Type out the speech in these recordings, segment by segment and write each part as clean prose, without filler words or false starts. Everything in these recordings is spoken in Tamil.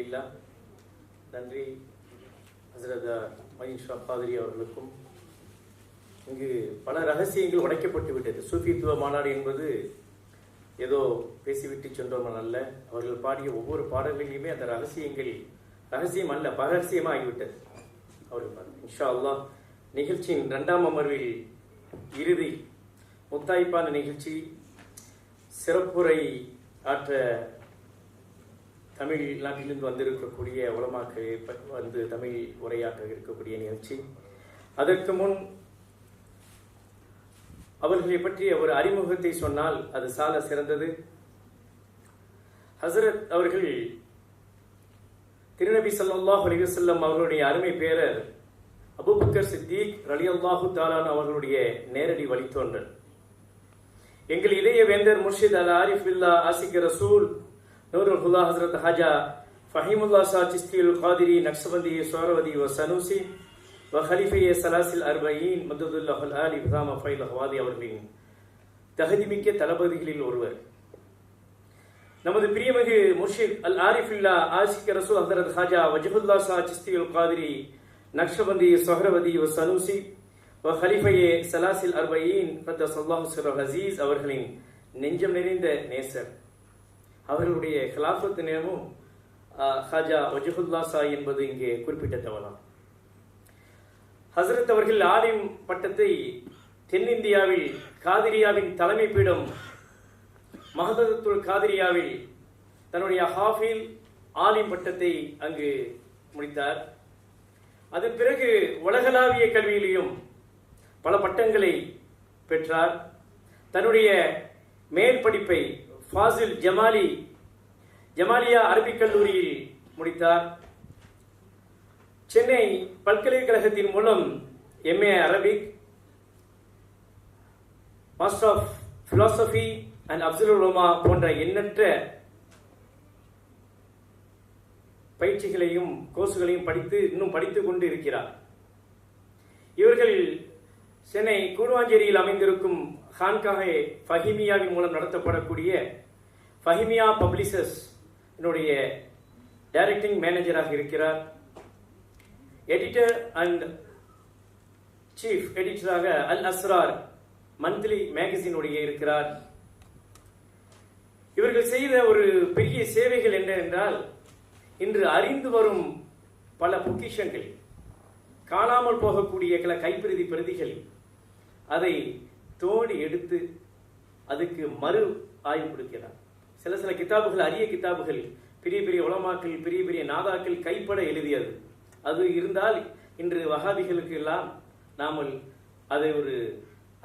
அல்ஹம்துலில்லாஹ். நன்றி ஹஸ்ரத் மயின் ஷா பாதிரி அவர்களுக்கும். இங்கு பல ரகசியங்கள் உடைக்கப்பட்டு விட்டது. சூஃபித்துவ மாநாடு என்பது ஏதோ பேசிவிட்டு சென்றோம் அல்ல. அவர்கள் பாடிய ஒவ்வொரு பாடல்களிலுமே அந்த ரகசியம் அல்ல, பரகசியமாக ஆகிவிட்டது. அவர்கள் பாருங்கள். இன்ஷா அல்லாஹ் நிகழ்ச்சியின் 2ஆம் அமர்வில் இறுதி முத்தாய்ப்பான நிகழ்ச்சி, சிறப்புரை ஆற்ற தமிழ்நாட்டிலிருந்து வந்திருக்கக்கூடிய உலமாக்கள் வந்து தமிழ் உரையாற்ற இருக்கக்கூடிய நிகழ்ச்சி. அதற்கு முன் அவர்களை பற்றிய ஒரு அறிமுகத்தை சொன்னால் அது சால சிறந்தது. ஹசரத் அவர்கள் திருநபி ஸல்லல்லாஹு அலைஹி வஸல்லம் அவர்களுடைய அருமை பேரர் அபூபக்கர் சித்திக் ரலியல்லாஹு தஆலா அவர்களுடைய நேரடி வழித்தோன்றல். எங்கள் இதய வேந்தர் முர்ஷித் அல் ஆரிஃப் பில்லா ஆசிக் ரசூல் நூருல் ஹுதா ஹஸ்ரத் ஹாஜா ஃபஹீமுல்லா ஷா சிஸ்தியுல் காதிரி நக்ஷபந்தி சோரவதி வ சனூசி வ ஹலிஃபையே சலாசில் அர்பயீன் மதுதுல்லாஹுல் ஆலி இப்ராஹிம் ஃபைல் ஹவாதி அவர்களின் தகுதிமிக்க தளபதிகளில் ஒருவர். நமது பிரியமிகு முர்ஷித் அல் ஆரிஃபில்லா ஆசிக் ரசூல் ஹஸ்ரத் ஹாஜா வஜ்ஹுல்லா ஷா சிஸ்தியுல் காதிரி நக்ஷபந்தி சோஹரவதி வ சனூசி வ ஹலிஃபையே சலாசில் அர்பயீன் கத்தஸல்லாஹு சிர்ரல் அஸீஸ் அவர்களின் நெஞ்சம் நிறைந்த நேசர். அவர்களுடைய ஹிலாஃபத் நேமும் ஹாஜா வஜ்ஹுல்லா ஷா என்பது இங்கே குறிப்பிட்டதவலாம். ஹசரத் அவர்கள் ஆலிம் பட்டத்தை தென்னிந்தியாவில் காதிரியாவின் தலைமை பீடம் மஹதத்துல் காதிரியாவில் தன்னுடைய ஹாஃபில் ஆலிம் பட்டத்தை அங்கு முடித்தார். அதன் பிறகு உலகளாவிய கல்வியிலையும் பல பட்டங்களை பெற்றார். தன்னுடைய மேல் படிப்பை ஃபாசில் ஜமாலியா அரபிக் கல்லூரியில் முடித்தார். சென்னை பல்கலைக்கழகத்தின் மூலம் MA Arabic, master of philosophy and Afzalul Ulama போன்ற எண்ணற்ற பயிற்சிகளையும் கோர்ஸ்களையும் இன்னும் படித்துக் கொண்டு இருக்கிறார். இவர்கள் சென்னை கூடுவாஞ்சேரியில் அமைந்திருக்கும் ஹான்காஹே ஃபஹிமியாவின் மூலம் நடத்தப்படக்கூடிய ஃபஹிமியா பப்ளிஷர்ஸ் என்னுடைய டைரக்டிங் மேனேஜராக இருக்கிறார். எடிட்டர் அண்ட் சீஃப் எடிட்டராக அல் அஸ்ரார் மந்த்லி மேகசினுடைய இருக்கிறார். இவர்கள் செய்த ஒரு பெரிய சேவைகள் என்னவென்றால், இன்று அறிந்து வரும் பல பொக்கிஷங்கள், காணாமல் போகக்கூடிய சில கைப்பிரதி பிரதிகள், அதை தோண்டி எடுத்து அதுக்கு மறு ஆய்வு கொடுக்கிறார். சில கிதாபுகள், அரிய கிதாபுகள், பெரிய பெரிய உலமாக்கள், பெரிய பெரிய நாதாக்கள் கைப்பட எழுதியது. அது இருந்தால் இன்று வஹாபிகளுக்கு எல்லாம் நாமல் அதை ஒரு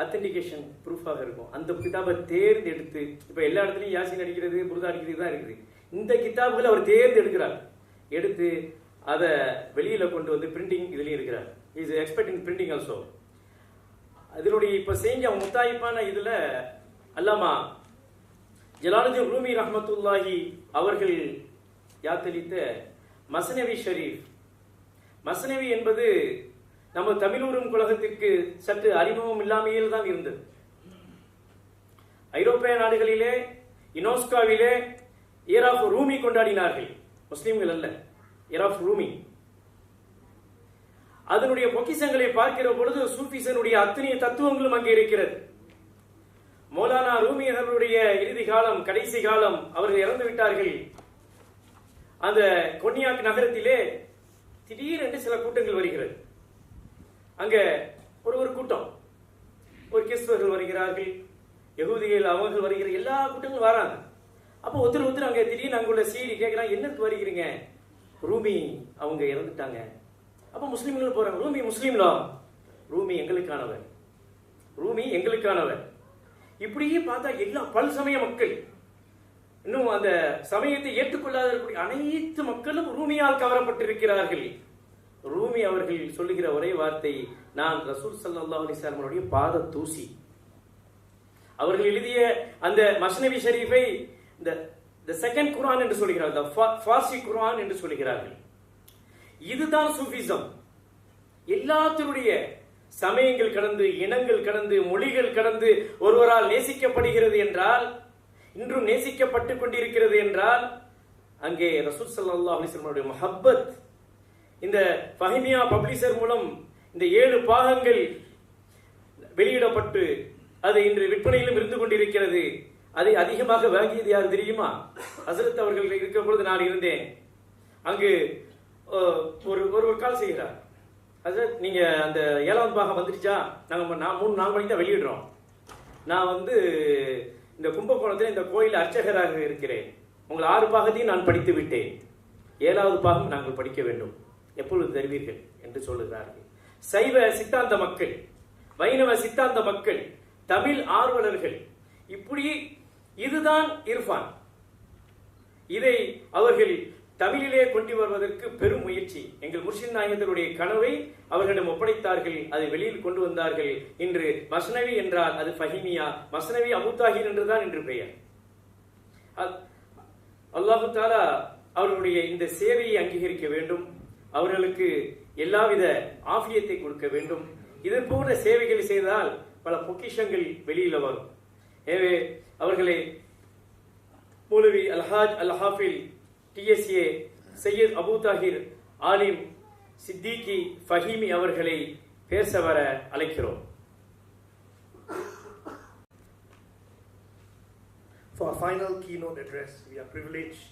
அத்தன்டிகேஷன் ப்ரூஃபாக இருக்கும். அந்த கிதாபை தேர்ந்தெடுத்து, இப்ப எல்லா இடத்துலையும் யாசின் அடிக்கிறது, புருதா அடிக்கிறது தான் இருக்குது. இந்த கிதாபுகளை அவர் தேர்ந்தெடுக்கிறார். எடுத்து அதை வெளியில கொண்டு வந்து பிரிண்டிங் இதுலயும் இருக்கிறார். Is expert in printing also. அதனுடைய இப்ப செஞ்ச முத்தாய்ப்பான இதுல அல்லாமா ஜலாலுதீன் ரூமி ரஹ்மத்துல்லாஹி அவர்கள் யாத்தளித்த மஸ்னவி ஷரீஃப். மஸ்னவி என்பது நம்ம தமிழூரும் உலகத்திற்கு சற்று அறிமுகம் இல்லாமையில் தான் இருந்தது. ஐரோப்பிய நாடுகளிலே யுனெஸ்கோவிலே இயர் ஆஃப் ரூமி கொண்டாடினார்கள். முஸ்லிம்கள் அல்ல, இயர் ஆஃப் ரூமி. அதனுடைய பொக்கிஷங்களை பார்க்கிற பொழுது சூஃபிசனுடைய அத்தனை தத்துவங்களும் அங்கே இருக்கிறது. மௌலானா ரூமி அவர்களுடைய இறுதி காலம், கடைசி காலம், அவர்கள் இறந்து விட்டார்கள். அந்த கொன்யாக் நகரத்திலே திடீரென்று சில கூட்டங்கள் வருகிறது. அங்க ஒரு கூட்டம், ஒரு கிறிஸ்தவர்கள் வருகிறார்கள், யகூதிகள் அவர்கள் வருகிற எல்லா கூட்டங்களும் வராங்க. அப்போ ஒருத்தர் அங்க திடீர்னு அங்குள்ள சீடி கேட்கிறாங்க, என்னத்துக்கு வருகிறீங்க? ரூமி அவங்க இறந்துட்டாங்க. அப்ப முஸ்லிம்கள் போறாங்க, ரூமி முஸ்லீம்லா? ரூமி எங்களுக்கானவர், ரூமி எங்களுக்கானவர். இப்படியே பார்த்தா எல்லா பல் சமய மக்கள், இன்னும் அந்த சமயத்தை ஏற்றுக்கொள்ளாத அனைத்து மக்களும் ரூமியால் கவரப்பட்டிருக்கிறார்கள். ரூமி அவர்கள் சொல்லுகிற ஒரே வார்த்தை, நான் ரசூல் ஸல்லல்லாஹு அலைஹி வஸல்லம் அவருடைய பாத தூசி. அவர்கள் எழுதிய அந்த மஸ்னவி ஷரீஃபை the second குர்ஆன் என்று சொல்கிறார்கள், the ஃபார்சி குர்ஆன் என்று சொல்கிறார்கள். இதுதான் சூஃபிசம். எல்லாத்தினுடைய சமயங்கள் கடந்து, இனங்கள் கடந்து, மொழிகள் கடந்து ஒருவரால் நேசிக்கப்படுகிறது என்றால், இன்றும் நேசிக்கப்பட்டுக் கொண்டிருக்கிறது என்றால், அங்கே ரசூல் ஸல்லல்லாஹு அலைஹி வஸல்லம் முஹப்பத் இந்த ஃபஹிமியா பப்ளிஷர் மூலம் இந்த 7 பாகங்கள் வெளியிடப்பட்டு அது இன்று விற்பனையிலும் இருந்து கொண்டிருக்கிறது. அதை அதிகமாக வாங்கியது யார் தெரியுமா? ஹஸரத் அவர்கள் இருக்கும் பொழுது நான் இருந்தேன். அங்கு ஒரு கால் செய்கிறார். ஹஸரத், நீங்க அந்த 7வது பாகம் வந்துருச்சா? நான் 3-4 மணிக்கு தான் வெளியிடுறோம். நான் இந்த கும்பகோணத்தில் இந்த கோயில் அர்ச்சகராக இருக்கிறேன். உங்கள் 6 பாகத்தையும் நான் படித்து விட்டேன். 7வது பாகம் நாங்கள் படிக்க வேண்டும், எப்பொழுது தருவீர்கள் என்று சொல்லுகிறார்கள். சைவ சித்தாந்த மக்கள், வைணவ சித்தாந்த மக்கள், தமிழ் ஆர்வலர்கள், இப்படி இதுதான் இர்ஃபான். இதை அவர்கள் தமிழிலே கொண்டு வருவதற்கு பெரும் முயற்சி. எங்கள் முர்ஷித் நாயகத்தினுடைய கனவை அவர்களிடம் ஒப்படைத்தார்கள். அதை வெளியில் கொண்டு வந்தார்கள். இன்று மஸ்னவி என்றால் அது ஃபஹிமியா, மஸ்னவி அபூ தாஹிர் என்றுதான் இன்று பெயர். அல்லாஹு தஆலா அவர்களுடைய இந்த சேவையை அங்கீகரிக்க வேண்டும். அவர்களுக்கு எல்லாவித ஆஃபியத்தை கொடுக்க வேண்டும். இது போன்ற சேவைகள் செய்தால் பல பொக்கிஷங்கள் வெளியில வரும். எனவே அவர்களை மௌலவி அல்ஹாஜ் அல் ஹாஃபில் TSA சையத் அபூ தாஹிர் ஆலிம் சித்திகி ஃபஹீமி அவர்களை பேச வர அழைக்கிறோம். For our final keynote address, we are privileged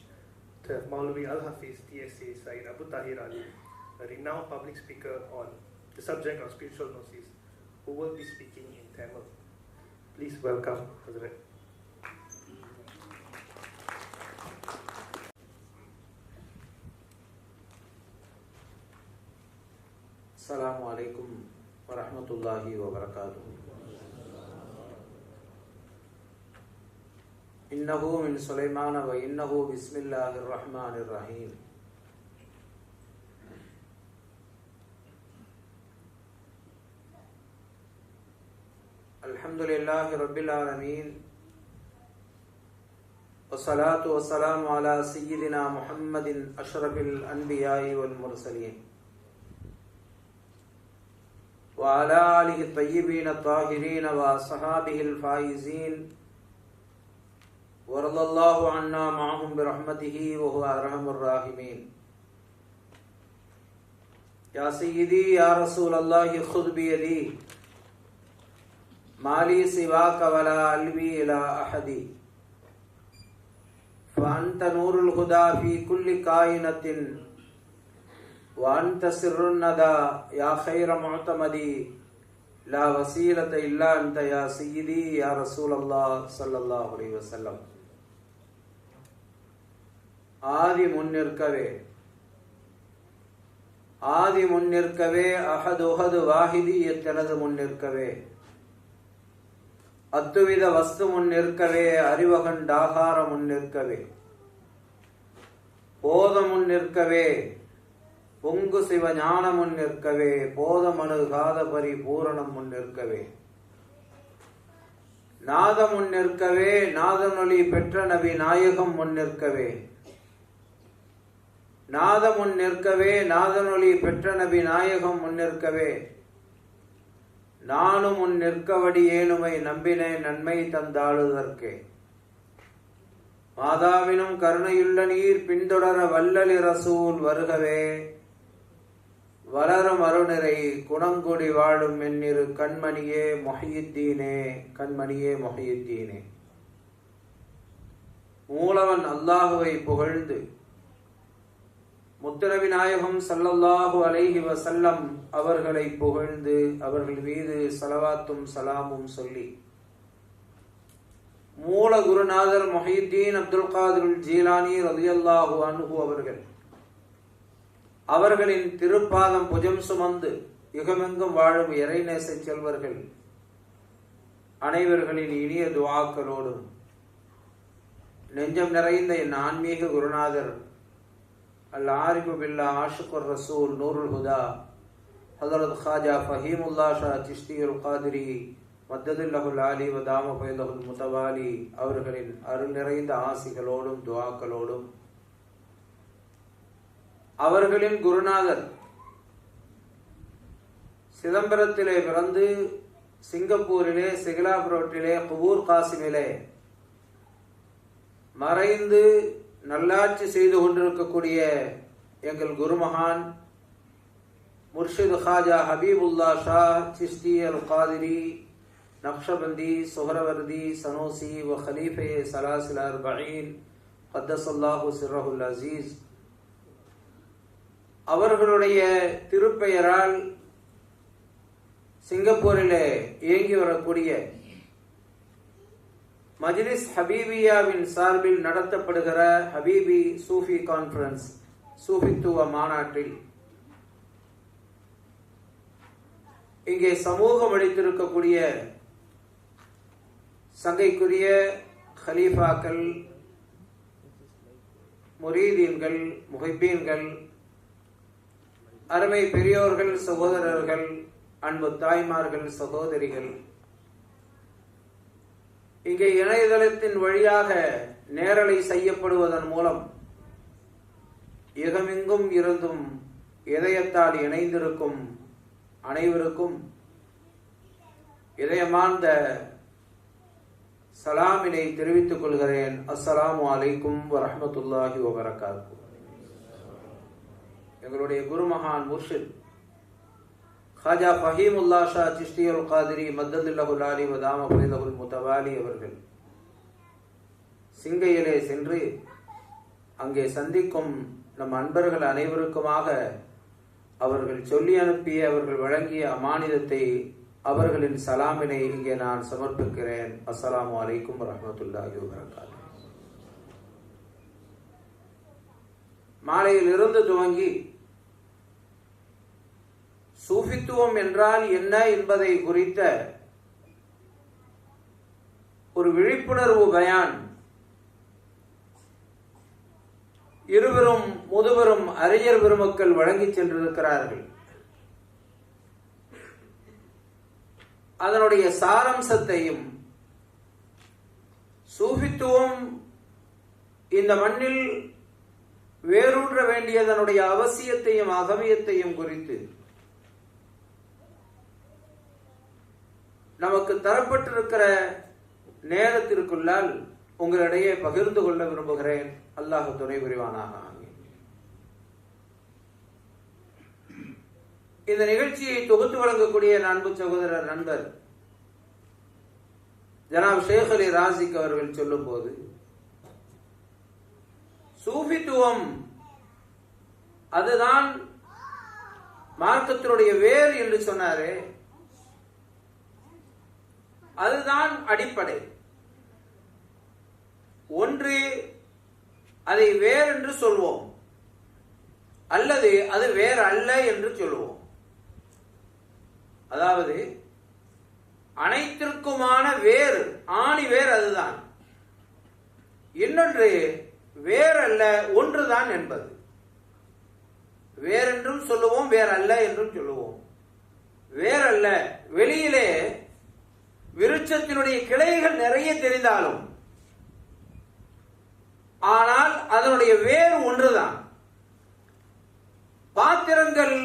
to have Maulvi Al-Hafiz TSA Sayyid Abu Tahir Ali, a renowned public speaker on the subject of spiritual gnosis, who will be speaking in Tamil. Please welcome Hazrat. Assalamu alaikum wa rahmatullahi wa barakatuh. Innahu min Sulaiman wa innahu bismillahir rahmanir rahim. Alhamdulillahi rabbil alamin. Wassalatu wassalamu ala sayyidina Muhammadin ashrafil anbiya'i wal mursalin. وعلى آله الطيبين الطاهرين وصحابه الفائزين ورضى الله عنا معهم برحمته وهو أرحم الراحمين. يا سيدي يا رسول الله خذ بيدي ما لي سواك ولا ألوي إلى أحد فأنت نور الهدى في كل كائنة وأنت سر الندى يا خير معتمدي لا وسيلة إلا أنت يا سيدي يا رسول الله صلى الله عليه وسلم. Aadhi முன்னிற்கவே அஹது Uhud வாஹிதி எத்தனது முன்னிற்கவே அத்துவித வஸ்து முன்னிற்கவே அறிவகண்டாகார முன்னிற்கவே போத முன்னிற்கவே பொங்கு சிவ ஞான முன்னிற்கவே போதமணுகாத பரிபூரணம் முன்னிற்கவே நாத முன்னிற்கவே நாதனொலி பெற்ற நபி நாயகம் முன்னிற்கவே நாத முன்னிற்கவே நாதனொலி பெற்ற நபி நாயகம் முன்னிற்கவே நானும் முன் நிற்கவடி ஏனுமை நம்பினேன் நன்மை தந்தாளுதற்கே மாதாவினும் கருணையுள்ள நீர் பின்தொடர வல்லலி ரசூல் வருகவே வளரும் அருணிறை குணங்குடி வாழும் என்னிரு கண்மணியே மொஹியுத்தீனே கண்மணியே மொஹியுத்தீனே. மூலவன் அல்லாஹுவை புகழ்ந்து முத்தநபி நாயகம் ஸல்லல்லாஹு அலைஹி வஸல்லம் அவர்களை புகழ்ந்து அவர்கள் மீது ஸலவாத்தும் சலாமும் சொல்லி மூல குருநாதர் மொஹியுத்தீன் அப்துல் காதிர் ஜீலானி ரலியல்லாஹு அன்ஹு அவர்களின் திருப்பாதம் புஜம் சுமந்து யுகமெங்கும் வாழும் இறைநேச செல்வர்கள் அனைவர்களின் இனிய துஆக்களோடும் நெஞ்சம் நிறைந்த என் ஆன்மீக குருநாதர் அல் ஆரிஃபு பில்லா ஆஷிகுர் ரசூல் நூருல் ஹுதா ஹதரத் ஹாஜா ஃபஹீமுல்லாஹ் ஷா சிஷ்தியுல் காதிரி மத்ததுல்லஹுல் ஆலி வ தாம ஃபைதஹுல் முத்தவாலி அவர்களின் அருள் நிறைந்த ஆசிகளோடும் துஆக்களோடும் அவர்களின் குருநாதர் சிதம்பரத்திலே பிறந்து சிங்கப்பூரிலே சிகலாப் ரோட்டிலே குபூர் காசிமிலே மறைந்து நல்லாட்சி செய்து கொண்டிருக்கக்கூடிய எங்கள் குருமகான் முர்ஷித் ஹாஜா ஹபீபுல்லா ஷா சிஸ்தி அல் காதிரி நக்ஷபந்தி சுஹரவர்தி சனோசி வ ஹலீஃபே சலாசில் அர்பஈன் கத்தஸல்லாஹு சிர்ரஹுல் அசீஸ் அவர்களுடைய திருப்பெயரால் சிங்கப்பூரிலே இயங்கி வரக்கூடிய மஜ்லிஸ் ஹபீபியாவின் சார்பில் நடத்தப்படுகிற ஹபீபி சூஃபி கான்ஃபரன்ஸ் சூஃபித்துவ மாநாட்டில் இங்கே சமூகம் அளித்திருக்கக்கூடிய சங்கைக்குரிய ஹலீஃபாக்கள், முரீதீன்கள், முஹிப்பீன்கள், அருமை பெரியோர்கள், சகோதரர்கள், அன்பு தாய்மார்கள், சகோதரிகள், இங்கே இணையதளத்தின் வழியாக நேரலை செய்யப்படுவதன் மூலம் யுகமெங்கும் இருந்தும் இதயத்தால் இணைந்திருக்கும் அனைவருக்கும் இதயமார்ந்த சலாமினை தெரிவித்துக் கொள்கிறேன். அஸ்ஸலாமு அலைக்கும் வரஹ்மத்துல்லாஹி வபரகாத்துஹு. எங்களுடைய குருமகான் முர்ஷித் ஹாஜா ஃபஹீமுல்லா ஷா சிஸ்தி அல் காதிரி மத்ததுல்லஹுல் ஆலி வ தாம ஃபைதஹுல் முத்தவாலி அவர்கள் சிங்கையிலே சென்று அங்கே சந்திக்கும் நம் அன்பர்கள் அனைவருக்குமாக அவர்கள் சொல்லி அனுப்பிய அவர்கள் வழங்கிய அமானிதத்தை அவர்களின் சலாமினை இங்கே நான் சமர்ப்பிக்கிறேன். அஸ்ஸலாமு அலைக்கும் வரஹ்மத்துல்லாஹி வபரகாத்துஹு. மாலையில் இருந்து துவங்கி சூஃபித்துவம் என்றால் என்ன என்பதை குறித்த ஒரு விழிப்புணர்வு பயான் இருவரும் முதுவரும் அறிஞர் பெருமக்கள் வழங்கி சென்றிருக்கிறார்கள். அதனுடைய சாரம்சத்தையும் சூஃபித்துவம் இந்த மண்ணில் வேரூன்ற வேண்டியதனுடைய அவசியத்தையும் அகமியத்தையும் குறித்து நமக்கு தரப்பட்டிருக்கிற நேரத்திற்குள்ளால் உங்களிடையே பகிர்ந்து கொள்ள விரும்புகிறேன். அல்லாஹ் துணை புரிவானாக. இந்த நிகழ்ச்சியை தொகுத்து வழங்கக்கூடிய அன்பு சகோதரர் நண்பர் ஜனாப் ஷேக் அலி ராசிக் அவர்கள் சொல்லும் போது சூஃபித்துவம் அதுதான் மார்க்கத்தினுடைய வேர் என்று சொன்னாரே, அதுதான் அடிப்படை. ஒன்று அதை வேர் என்று சொல்வோம், அல்லது அது வேர் அல்ல என்று சொல்வோம். அதாவது அனைத்திற்குமான வேர், ஆணி வேர் அதுதான். இன்னொன்று வேர் அல்ல, ஒன்றுதான் என்பது. வேர் என்றும் சொல்லுவோம், வேர் அல்ல என்றும் சொல்லுவோம். வேர் அல்ல, வெளியிலே விருட்சத்தினுடைய கிளைகள் நிறைய தெரிந்தாலும் ஆனால் அதனுடைய வேர் ஒன்றுதான். பாத்திரங்கள்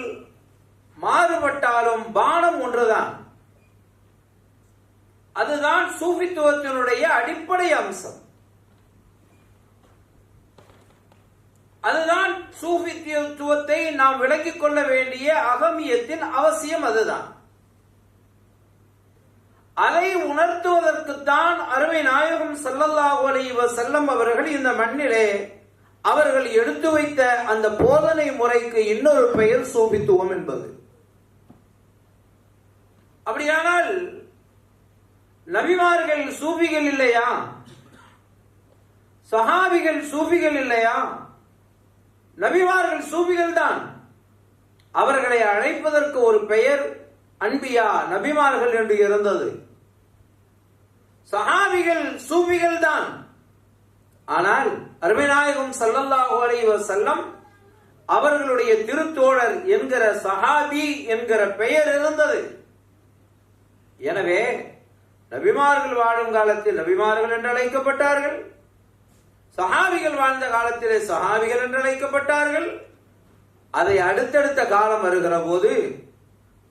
மாறுபட்டாலும் பானம் ஒன்றுதான். அதுதான் சூஃபித்துவத்தினுடைய அடிப்படை அம்சம். அதுதான் சூஃபித்துவத்தை நாம் விளங்கிக் கொள்ள வேண்டிய அகமியத்தின் அவசியம். அதுதான் அதை உணர்த்துவதற்குத்தான் அருமை நாயகம் ஸல்லல்லாஹு அலைஹி வஸல்லம் அவர்கள் இந்த மண்ணிலே அவர்கள் எடுத்து வைத்த அந்த போதனை முறைக்கு இன்னொரு பெயர் சூஃபித்துவம் என்பது. அப்படியானால் நபிமார்கள் சூஃபிகள் இல்லையா? சஹாபிகள் சூஃபிகள் இல்லையா? நபிமார்கள் சூஃபிகள் தான். அவர்களை அழைப்பதற்கு ஒரு பெயர் அன்பியா, நபிமார்கள் என்று இருந்தது. சஹாபிகள் சூஃபிகள் தான். ஆனால் அருமைநாயகம் ஸல்லல்லாஹு அலைஹி வஸல்லம் அவர்களுடைய திருத்தோழர் என்கிற சஹாபி என்கிற பெயர் இருந்தது. எனவே நபிமார்கள் வாழும் காலத்தில் நபிமார்கள் என்று அழைக்கப்பட்டார்கள், சஹாபிகள் வாழ்ந்த காலத்திலே சஹாபிகள் என்று அழைக்கப்பட்டார்கள். அதை அடுத்தடுத்த காலம் வருகிற போது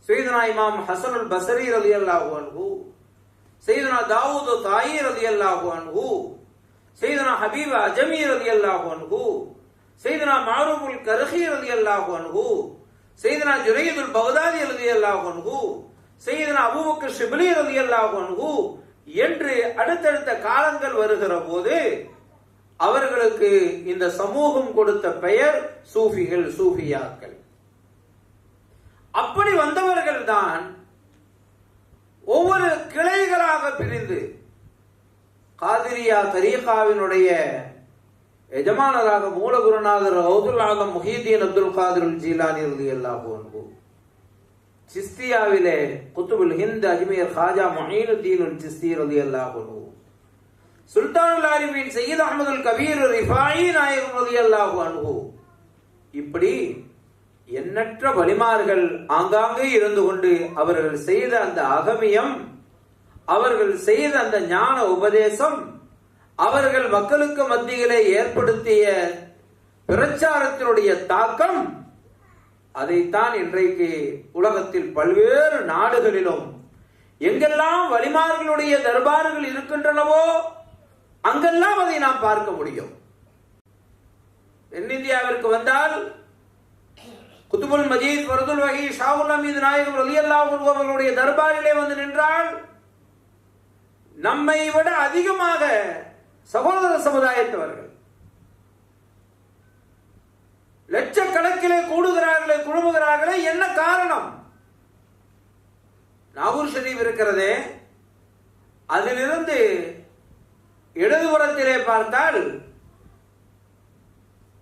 சையதுனா இமாம் ஹஸனுல் பஸரி ரலியல்லாஹு அன்ஹு, சையதுனா தாவூத் தாயி ரலியல்லாஹு அன்ஹு, சையதுனா ஹபீப் அஜமி ரலியல்லாஹு அன்ஹு, சையதுனா மாரூஃபுல் கர்ஹி ரலியல்லாஹு அன்ஹு, சையதுனா ஜுனைதுல் பக்தாதி ரலியல்லாஹு அன்ஹு, சையதுனா அபூபக்கர் ஷிப்லி ரலியல்லாஹு அன்ஹு என்று அடுத்தடுத்த காலங்கள் வருகிற போது அவர்களுக்கு இந்த சமூகம் கொடுத்த பெயர் சூஃபிகள், சூஃபியாக்கள். அப்படி வந்தவர்கள் தான் ஒவ்வொரு கிளைகளாக பிரிந்து காதிரியா தரீகாவினுடைய எஜமானராக மூலகுருநாதர் கௌதுல் ஆலம் முஹிதீன் அப்துல் காதிர் ஜீலானி ரலியல்லாஹு அன்ஹு, சிஸ்தியாவிலே குத்துபுல் ஹிந்த் அஜ்மீர் காஜா முஹீனுத்தீன் சிஸ்தி ரலியல்லாஹு அன்ஹு, சுல்தானுல் ஆரிஃபீன் சையத் அஹ்மதுல் கபீர் ரிஃபாயி நாயகம் ரலியல்லாஹு அன்ஹு, இப்படி எண்ணற்ற வலிமார்கள் ஆங்காங்கே இருந்து கொண்டு அவர்கள் செய்த அந்த அகமியம், அவர்கள் செய்த அந்த ஞான உபதேசம், அவர்கள் மக்களுக்கு மத்தியிலே ஏற்படுத்திய பிரச்சாரத்தினுடைய தாக்கம், அதைத்தான் இன்றைக்கு உலகத்தில் பல்வேறு நாடுகளிலும் எங்கெல்லாம் வலிமார்களுடைய தர்பார்கள் இருக்கின்றனவோ அங்கெல்லாம் அதை நாம் பார்க்க முடியும். தென்னிந்தியாவிற்கு வந்தால் குத்துபுல் மஜீத் ஃபர்துல் வஹி ஷாவுல் ஹமீது நாயகம் ரலியல்லாஹு அன்ஹு அவர்களுடைய தர்பாரிலே வந்து நின்றால் நம்மை விட அதிகமாக சகோதர சமுதாயத்தவர்கள் லட்சக்கணக்கிலே கூடுகிறார்களே, குழுமுகிறார்களே. என்ன காரணம்? நாகூர் ஷரீப் இருக்கிறதே, அதிலிருந்து இடதுபுறத்திலே பார்த்தால்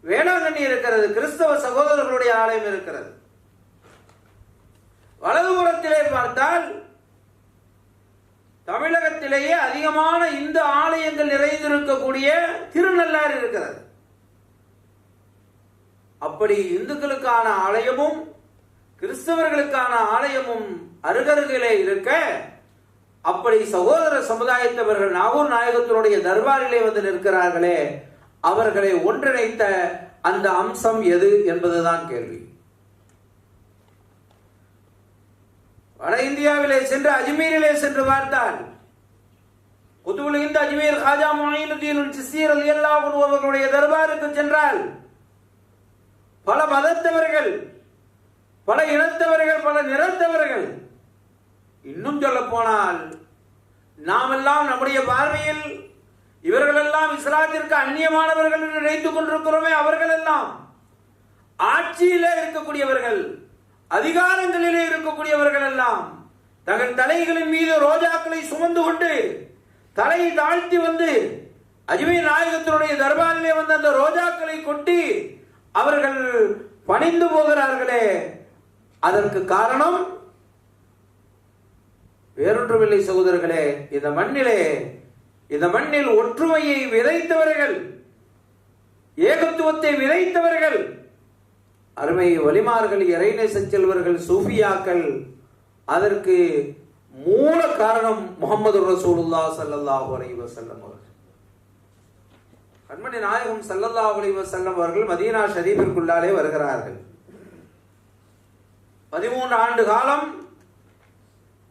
வேளாங்கண்ணி இருக்கிறது, கிறிஸ்தவ சகோதரர்களுடைய ஆலயம் இருக்கிறது. வலதுபுறத்திலே பார்த்தால் தமிழகத்திலேயே அதிகமான இந்து ஆலயங்கள் நிறைந்திருக்கக்கூடிய திருநள்ளாறு இருக்கிறது. அப்படி இந்துக்களுக்கான ஆலயமும் கிறிஸ்தவர்களுக்கான ஆலயமும் அருகருகிலே இருக்க, அப்படி சகோதர சமுதாயத்தவர்கள் நாகூர் நாயகத்தினுடைய தர்பாரிலே வந்து நிற்கிறார்களே, அவர்களை ஒன்றிணைத்த அந்த அம்சம் எது என்பதுதான் கேள்வி. வட இந்தியாவிலே சென்று அஜ்மீரிலே சென்று பார்த்தால் குத்துபுல் ஹிந்த் அஜ்மீர் காஜா முஹீனுத்தீன் சிஸ்தி ரலியல்லாஹு அன்ஹு அவர்களுடைய தர்பாருக்கு சென்றால் பல மதத்தவர்கள், பல இனத்தவர்கள், பல நிறத்தவர்கள், இன்னும் சொல்ல போனால் நாமெல்லாம் நம்முடைய பார்வையில் இவர்களெல்லாம் இஸ்லாத்திற்கு அந்நியமானவர்கள் என்று நினைத்துக் கொண்டிருக்கிறோமே, அவர்கள் எல்லாம் ஆட்சியிலே இருக்கக்கூடியவர்கள், அதிகாரங்களிலே இருக்கக்கூடியவர்கள் எல்லாம் தங்கள் தலைகளின் மீது ரோஜாக்களை சுமந்து கொண்டு தலையை தாழ்த்தி வந்து அஜ்மீர் நாயகத்தினுடைய தர்பாரிலே வந்து அந்த ரோஜாக்களை கொட்டி அவர்கள் பணிந்து போகிறார்களே, அதற்கு காரணம் வேறொன்றுமில்லை சகோதரர்களே. இந்த மண்ணில் ஒற்றுமையை விதைத்தவர்கள், ஏகத்துவத்தை விதைத்தவர்கள், அருமை வலிமார்கள், இறைநேச செல்வர்கள், சூஃபியாக்கள். அதற்கு மூல காரணம் முஹம்மது ரசூலுல்லாஹ் ஸல்லல்லாஹு அலைஹி வஸல்லம் அவர்கள். கண்மணி நாயகம் ஸல்லல்லாஹு அலைஹி வஸல்லம் அவர்கள் மதீனா ஷரீஃபிற்குள்ளாலே வருகிறார்கள். 13 ஆண்டு காலம்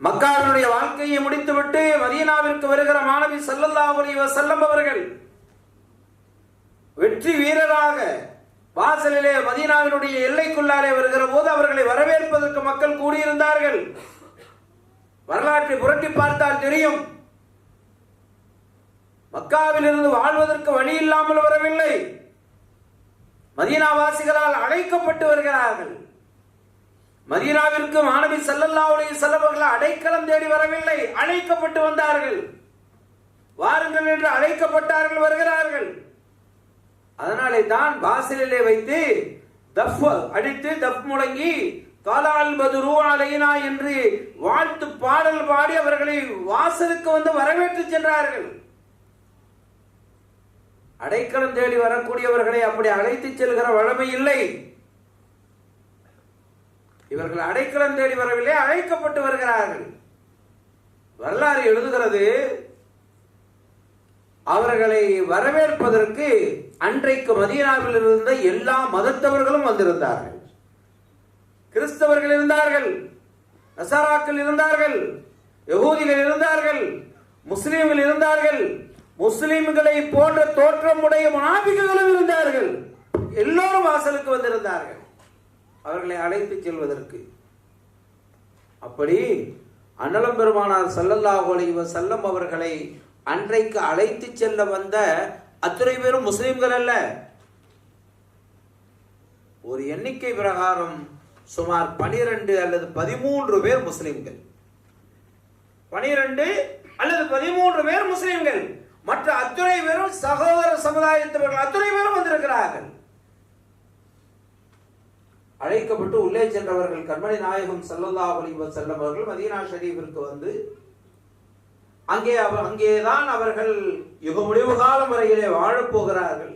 மக்காவினுடைய வாழ்க்கையை முடித்துவிட்டு மதீனாவிற்கு வருகிற மாணவி ஸல்லல்லாஹு அலைஹி வஸல்லம் அவர்கள் வெற்றி வீரராக வாசலிலே மதீனாவினுடைய எல்லைக்குள்ளாலே வருகிற போது அவர்களை வரவேற்பதற்கு மக்கள் கூடியிருந்தார்கள். வரலாற்றை புரட்டி பார்த்தால் தெரியும், மக்காவில் இருந்து வாழ்வதற்கு வழி இல்லாமல் வரவில்லை, மதீனாவாசிகளால் அழைக்கப்பட்டு வருகிறார்கள். மதீனாவிற்கு மாணவி ஸல்லல்லாஹு அலைஹி வஸல்லம் அவர்கள் அடைக்கலம் தேடி வரவில்லை, அழைக்கப்பட்டு வந்தார்கள். வாருங்கள் என்று அழைக்கப்பட்டார்கள், வருகிறார்கள். அதனாலே தான் வாசலிலே வைத்து தஃப் அடித்து தஃப் முழங்கி தாலால் பதுரு அலைனா என்று வாழ்த்து பாடல் பாடி அவர்களை வாசலுக்கு வந்து வரவேற்று சென்றார்கள். அடைக்கலம் தேடி வரக்கூடியவர்களை அப்படி அழைத்து செல்கிற வழமை இல்லை. இவர்கள் அடைக்கலம் தேடி வரவில்லை, அழைக்கப்பட்டு வருகிறார்கள். வரலாறு எழுதுகிறது, அவர்களை வரவேற்பதற்கு அன்றைக்கு மதீனாவில் இருந்த எல்லா மதத்தவர்களும் வந்திருந்தார்கள். கிறிஸ்தவர்கள் இருந்தார்கள், நசாராக்கள் இருந்தார்கள், யகூதிகள் இருந்தார்கள், முஸ்லிம்கள் இருந்தார்கள், முஸ்லிம்களை போன்ற தோற்றமுடைய முனாபிக்குகளும் இருந்தார்கள். எல்லோரும் வாசலுக்கு வந்திருந்தார்கள் அவர்களை அழைத்து செல்வதற்கு. அப்படி அன்னலம் பெருமானார் ஸல்லல்லாஹு அலைஹி வஸல்லம் அவர்களை அன்றைக்கு அழைத்து செல்ல வந்த அத்தனை பேரும் முஸ்லிம்கள் அல்ல. ஒரு எண்ணிக்கை பிரகாரம் சுமார் 12 அல்லது 13 பேர் முஸ்லிம்கள். 12 அல்லது 13 பேர் முஸ்லிம்கள். மற்ற அத்துணை பேரும் சகோதர சமுதாயத்தவர்கள் அத்துணை பேரும் வந்திருக்கிறார்கள். அழைக்கப்பட்டு உள்ளே சென்றவர்கள் கண்மணி நாயகம் ஸல்லல்லாஹு அலைஹி வஸல்லம் அவர்கள் மதீனா ஷரீஃபிற்கு வந்து அங்கேதான் அவர்கள் யுக முடிவு காலம் வரையிலே வாழப் போகிறார்கள்.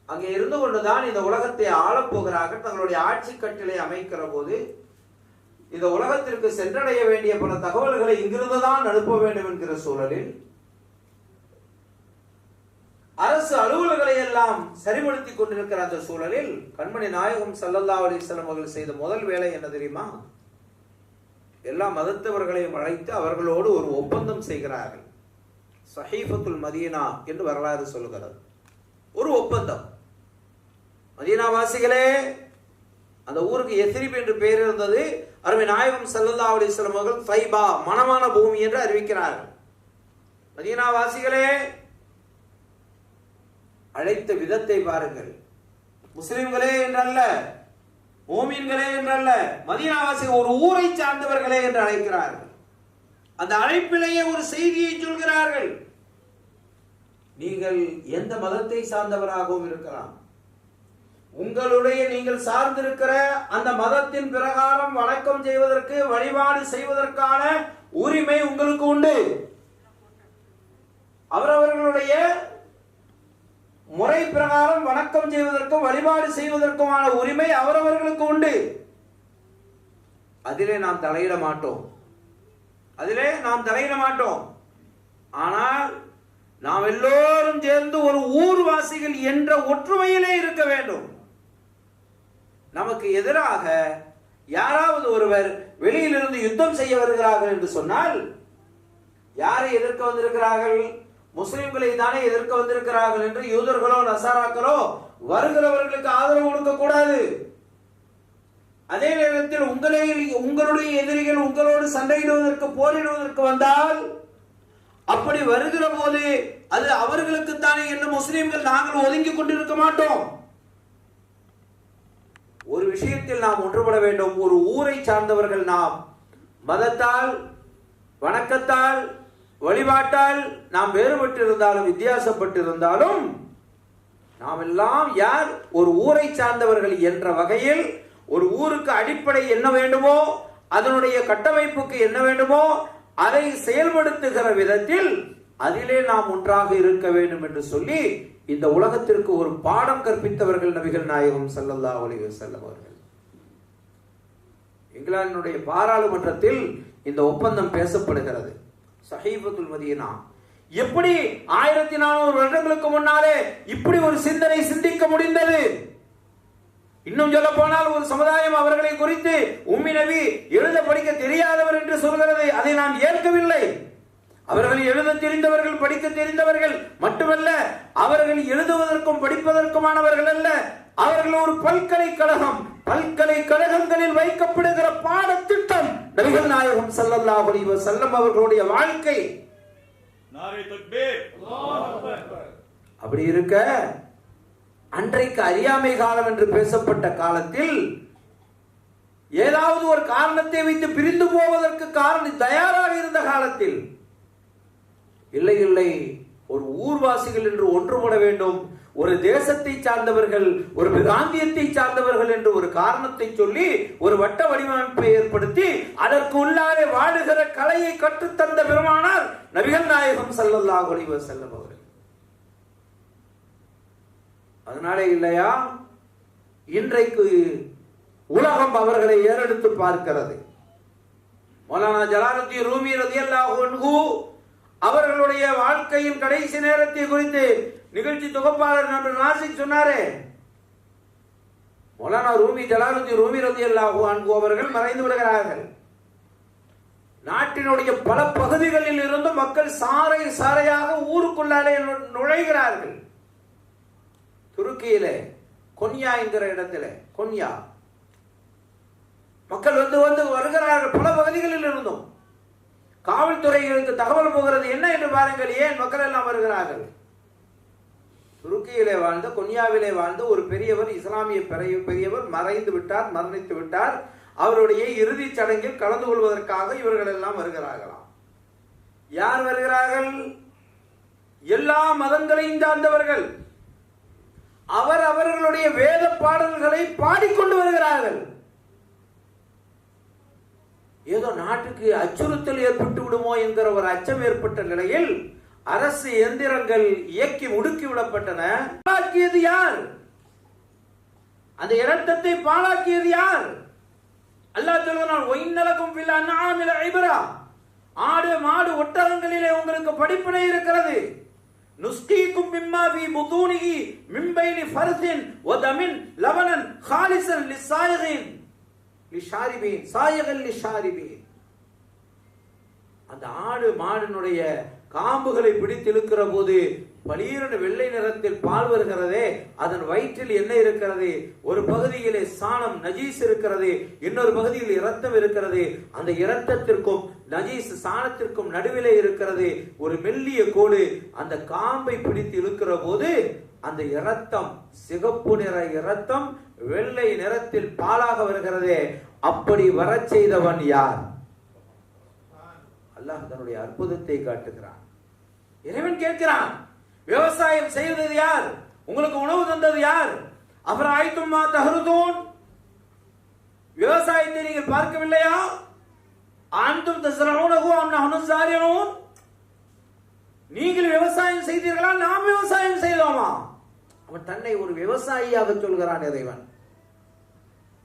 அங்கே இருந்து கொண்டுதான் இந்த உலகத்தை ஆளப் போகிறார்கள். தங்களுடைய ஆட்சி கட்டிலை அமைக்கிற போது இந்த உலகத்திற்கு சென்றடைய வேண்டிய பல தகவல்களை இங்கிருந்துதான் அனுப்ப வேண்டும் என்கிற சூழலில் அரசு அலுவல்களை எல்லாம் சரிபடுத்திக் கொண்டிருக்கிற அந்த சூழலில் கண்மணி நாயகம் ஸல்லல்லாஹு அலைஹி வஸல்லம் அவர்கள் செய்த முதல் வேலை என்ன தெரியுமா? எல்லா மதத்தவர்களையும் அழைத்து அவர்களோடு ஒரு ஒப்பந்தம் செய்கிறார்கள். ஸஹீஃபத்துல் மதீனா என்று வரலாறு சொல்கிறது. ஒரு ஒப்பந்தம். மதீனா வாசிகளே, அந்த ஊருக்கு யஸ்ரிப் என்று பெயர் இருந்தது. அருமை நாயகம் ஸல்லல்லாஹு அலைஹி வஸல்லம் அவர்கள் தைபா மனமான பூமி என்று அறிவிக்கிறார்கள். மதீனா வாசிகளே, அழைத்த விதத்தை பாருங்கள். முஸ்லிம்களே என்றல்ல, மோமீன்களே என்றல்ல, மதீனாவாசி ஒரு ஊரை சார்ந்தவர்களே என்று அழைக்கிறார்கள். அந்த அழைப்பிலேயே ஒரு செய்தியை சொல்கிறார்கள். நீங்கள் எந்த மதத்தை சார்ந்தவராகவும் இருக்கலாம், நீங்கள் சார்ந்திருக்கிற அந்த மதத்தின் பிரகாரம் வணக்கம் செய்வதற்கு வழிபாடு செய்வதற்கான உரிமை உங்களுக்கு உண்டு. அவரவர்களுடைய முறை பிரகாரம் வணக்கம் செய்வதற்கும் வழிபாடு செய்வதற்குமான உரிமை அவரவர்களுக்கு உண்டு. அதிலே நாம் தலையிட மாட்டோம். ஆனால் நாம் எல்லோரும் சேர்ந்து ஒரு ஊர்வாசிகள் என்ற ஒற்றுமையிலே இருக்க வேண்டும். நமக்கு எதிராக யாராவது ஒருவர் வெளியிலிருந்து யுத்தம் செய்ய வருகிறார்கள் என்று சொன்னால், யாரை எதிர்க்க வந்திருக்கிறார்கள்? முஸ்லிம்களை தானே எதிர்க்க வந்திருக்கிறார்கள் என்று யூதர்களோ நசாராக்களோ வருகிறவர்களுக்கு ஆதரவு கொடுக்க கூடாது. அதே நேரத்தில் உங்களுடைய எதிரிகள் உங்களோடு சண்டையிடுவதற்கு போரிடுவதற்கு வந்தால், அப்படி வருகிற போது அது அவர்களுக்குத்தானே என்று முஸ்லிம்கள் நாங்கள் ஒதுங்கி கொண்டிருக்க மாட்டோம். ஒரு விஷயத்தில் நாம் ஒன்றுபட வேண்டும். ஒரு ஊரை சார்ந்தவர்கள் நாம். மதத்தால், வணக்கத்தால், வழிபாட்டால் நாம் வேறுபட்டிருந்தாலும் வித்தியாசப்பட்டிருந்தாலும் நாம் எல்லாம் யார்? ஒரு ஊரை சார்ந்தவர்கள் என்ற வகையில் ஒரு ஊருக்கு அடிப்படை என்ன வேண்டுமோ, அதனுடைய கட்டமைப்புக்கு என்ன வேண்டுமோ அதை செயல்படுத்துகிற விதத்தில் அதிலே நாம் ஒன்றாக இருக்க வேண்டும் என்று சொல்லி இந்த உலகத்திற்கு ஒரு பாடம் கற்பித்தவர்கள் நபிகள் நாயகம் ஸல்லல்லாஹு அலைஹி வஸல்லம் அவர்கள். இங்கிலாந்தினுடைய பாராளுமன்றத்தில் இந்த ஒப்பந்தம் பேசப்படுகிறது. ஸஹீஃபத்துல் மதீனா. எப்படி 1400 வருடங்களுக்கு முன்னாலே இப்படி ஒரு சிந்தனை சிந்திக்க முடிந்தது? இன்னும் சொல்ல போனால் ஒரு சமுதாயம் அவர்களை குறித்து உம்மி நபி எழுத படிக்க தெரியாதவர் என்று சொல்கிறது. அதை நான் ஏற்கவில்லை. அவர்கள் எழுத தெரிந்தவர்கள், படிக்க தெரிந்தவர்கள் மட்டுமல்ல, அவர்கள் எழுதுவதற்கும் படிப்பதற்குமானவர்கள் அல்ல. அவர்கள் ஒரு பல்கலைக்கழகங்களில் வைக்கப்படுகிற பாடத்திட்டம் நபிகள் நாயகம் ஸல்லல்லாஹு அலைஹி வஸல்லம் அவர்களுடைய வாழ்க்கை. அப்படி இருக்க அன்றைக்கு அறியாமை காலம் என்று பேசப்பட்ட காலத்தில் ஏதாவது ஒரு காரணத்தை வைத்து பிரிந்து போவதற்கு தயாராக இருந்த காலத்தில் இல்லை, ஒரு ஊர்வாசிகள் என்று ஒன்றுபட வேண்டும், ஒரு தேசத்தை சார்ந்தவர்கள், ஒரு பிராந்தியத்தை சார்ந்தவர்கள் என்று ஒரு காரணத்தை சொல்லி ஒரு வட்ட வடிவமைப்பை ஏற்படுத்தி அதற்கு உள்ளாலே வாழுகிற கலையை கற்றுத்தந்த பெருமானார் நபிகள் நாயகம் ஸல்லல்லாஹு அலைஹி வஸல்லம் அவர்கள். அதனாலே இல்லையா இன்றைக்கு உலகம் அவர்களை ஏறெடுத்து பார்க்கிறது. மௌலானா ஜலாலுத்தீன் ரூமி ரலியல்லாஹு அன்ஹு அவர்களுடைய வாழ்க்கையின் கடைசி நேரத்தை குறித்து நிகழ்ச்சி தொகுப்பாளர் நபர் நாசிக் சொன்னாரே, மௌலானா ரூமி ஜலாலுத்தீன் ரூமி ரலியல்லாஹு அன்ஹு அவர்கள் மறைந்து விடுகிறார்கள். நாட்டினுடைய பல பகுதிகளில் இருந்து மக்கள் சாறை சாறையாக ஊருக்குள்ளாலே நுழைகிறார்கள். துருக்கியிலே கொன்யா என்கிற இடத்திலே கொன்யா மக்கள் வந்து வருகிறார்கள். பல பகுதிகளில் இருந்தும் காவல்துறைகளுக்கு தகவல் போகிறது. என்ன என்று பாருங்கள், ஏன் மக்கள் எல்லாம் வருகிறார்கள்? துருக்கியிலே வாழ்ந்த கொன்யாவிலே வாழ்ந்த ஒரு பெரியவர், இஸ்லாமிய பெரியவர் மரணித்து விட்டார். அவருடைய இறுதி சடங்கில் கலந்து கொள்வதற்காக இவர்கள் எல்லாம் வருகிறார்களாம். யார் வருகிறார்கள்? எல்லா மதங்களையும் சார்ந்தவர்கள். அவர்களுடைய வேத பாடல்களை பாடிக்கொண்டு வருகிறார்கள். ஏதோ நாட்டுக்கு அச்சுறுத்தல் ஏற்பட்டு விடுமோ என்கிற ஒரு அச்சம் ஏற்பட்ட நிலையில் அரசு எந்திரங்கள் இயக்கி முடுக்கி விடப்பட்டன. பாழாக்கியது யார்? அந்த இரத்தத்தை பாழாக்கியது யார்? அல்லாஹ் சொல்கிறான், ஒயின்னலக்கும் ஃபில் அன்ஆமில் இப்ரா. ஆடு மாடு ஒட்டகங்களிலே உங்களுக்கு படிப்பினை இருக்கிறது. நுஸ்கீக்கும் மிம்மா ஃபீ புதூனிஹி மின் பைனி ஃபர்தின் வ தமின் லபனன் காலிசன் லிஸ்ஸாயிகின் லிஷாரிபீன் சாயிகன் லிஷாரிபீன். அந்த ஆடு மாடினுடைய காம்புகளை பிடித்து இழுக்கிற போது பளீரென வெள்ளை நிறத்தில் பால் வருகிறதே, அதன் வயிற்றில் என்ன இருக்கிறது? ஒரு பகுதியிலே சாணம் நஜீஸ் இருக்கிறது, இன்னொரு பகுதியில் இரத்தம் இருக்கிறது. அந்த இரத்தத்திற்கும் நஜீஸ் சாணத்திற்கும் நடுவிலே இருக்கிறது ஒரு மெல்லிய கோடு. அந்த காம்பை பிடித்து இழுக்கிற போது அந்த இரத்தம் சிகப்பு நிற இரத்தம் வெள்ளை நிறத்தில் பாலாக வருகிறதே. அப்படி வரச் செய்தவன் யார்? அல்லாஹ் தன்னுடைய அற்புதத்தை காட்டுகிறான். இறைவன் கேட்கிறான், விவசாயம் செய்தது யார்? உங்களுக்கு உணவு தந்தது யார்? அப்புறம் ஆய்த்துமா தஹருதூன், விவசாயத்தை நீங்கள் பார்க்கவில்லையா? ஆந்தும் தஸ்ரஊனஹு அம் நஹ்னு ஸாரிஊன், நீங்கள் விவசாயம் செய்தீர்களா நாம் விவசாயம் செய்தோமா? அவன் தன்னை ஒரு விவசாயியாக சொல்கிறான் இறைவன்.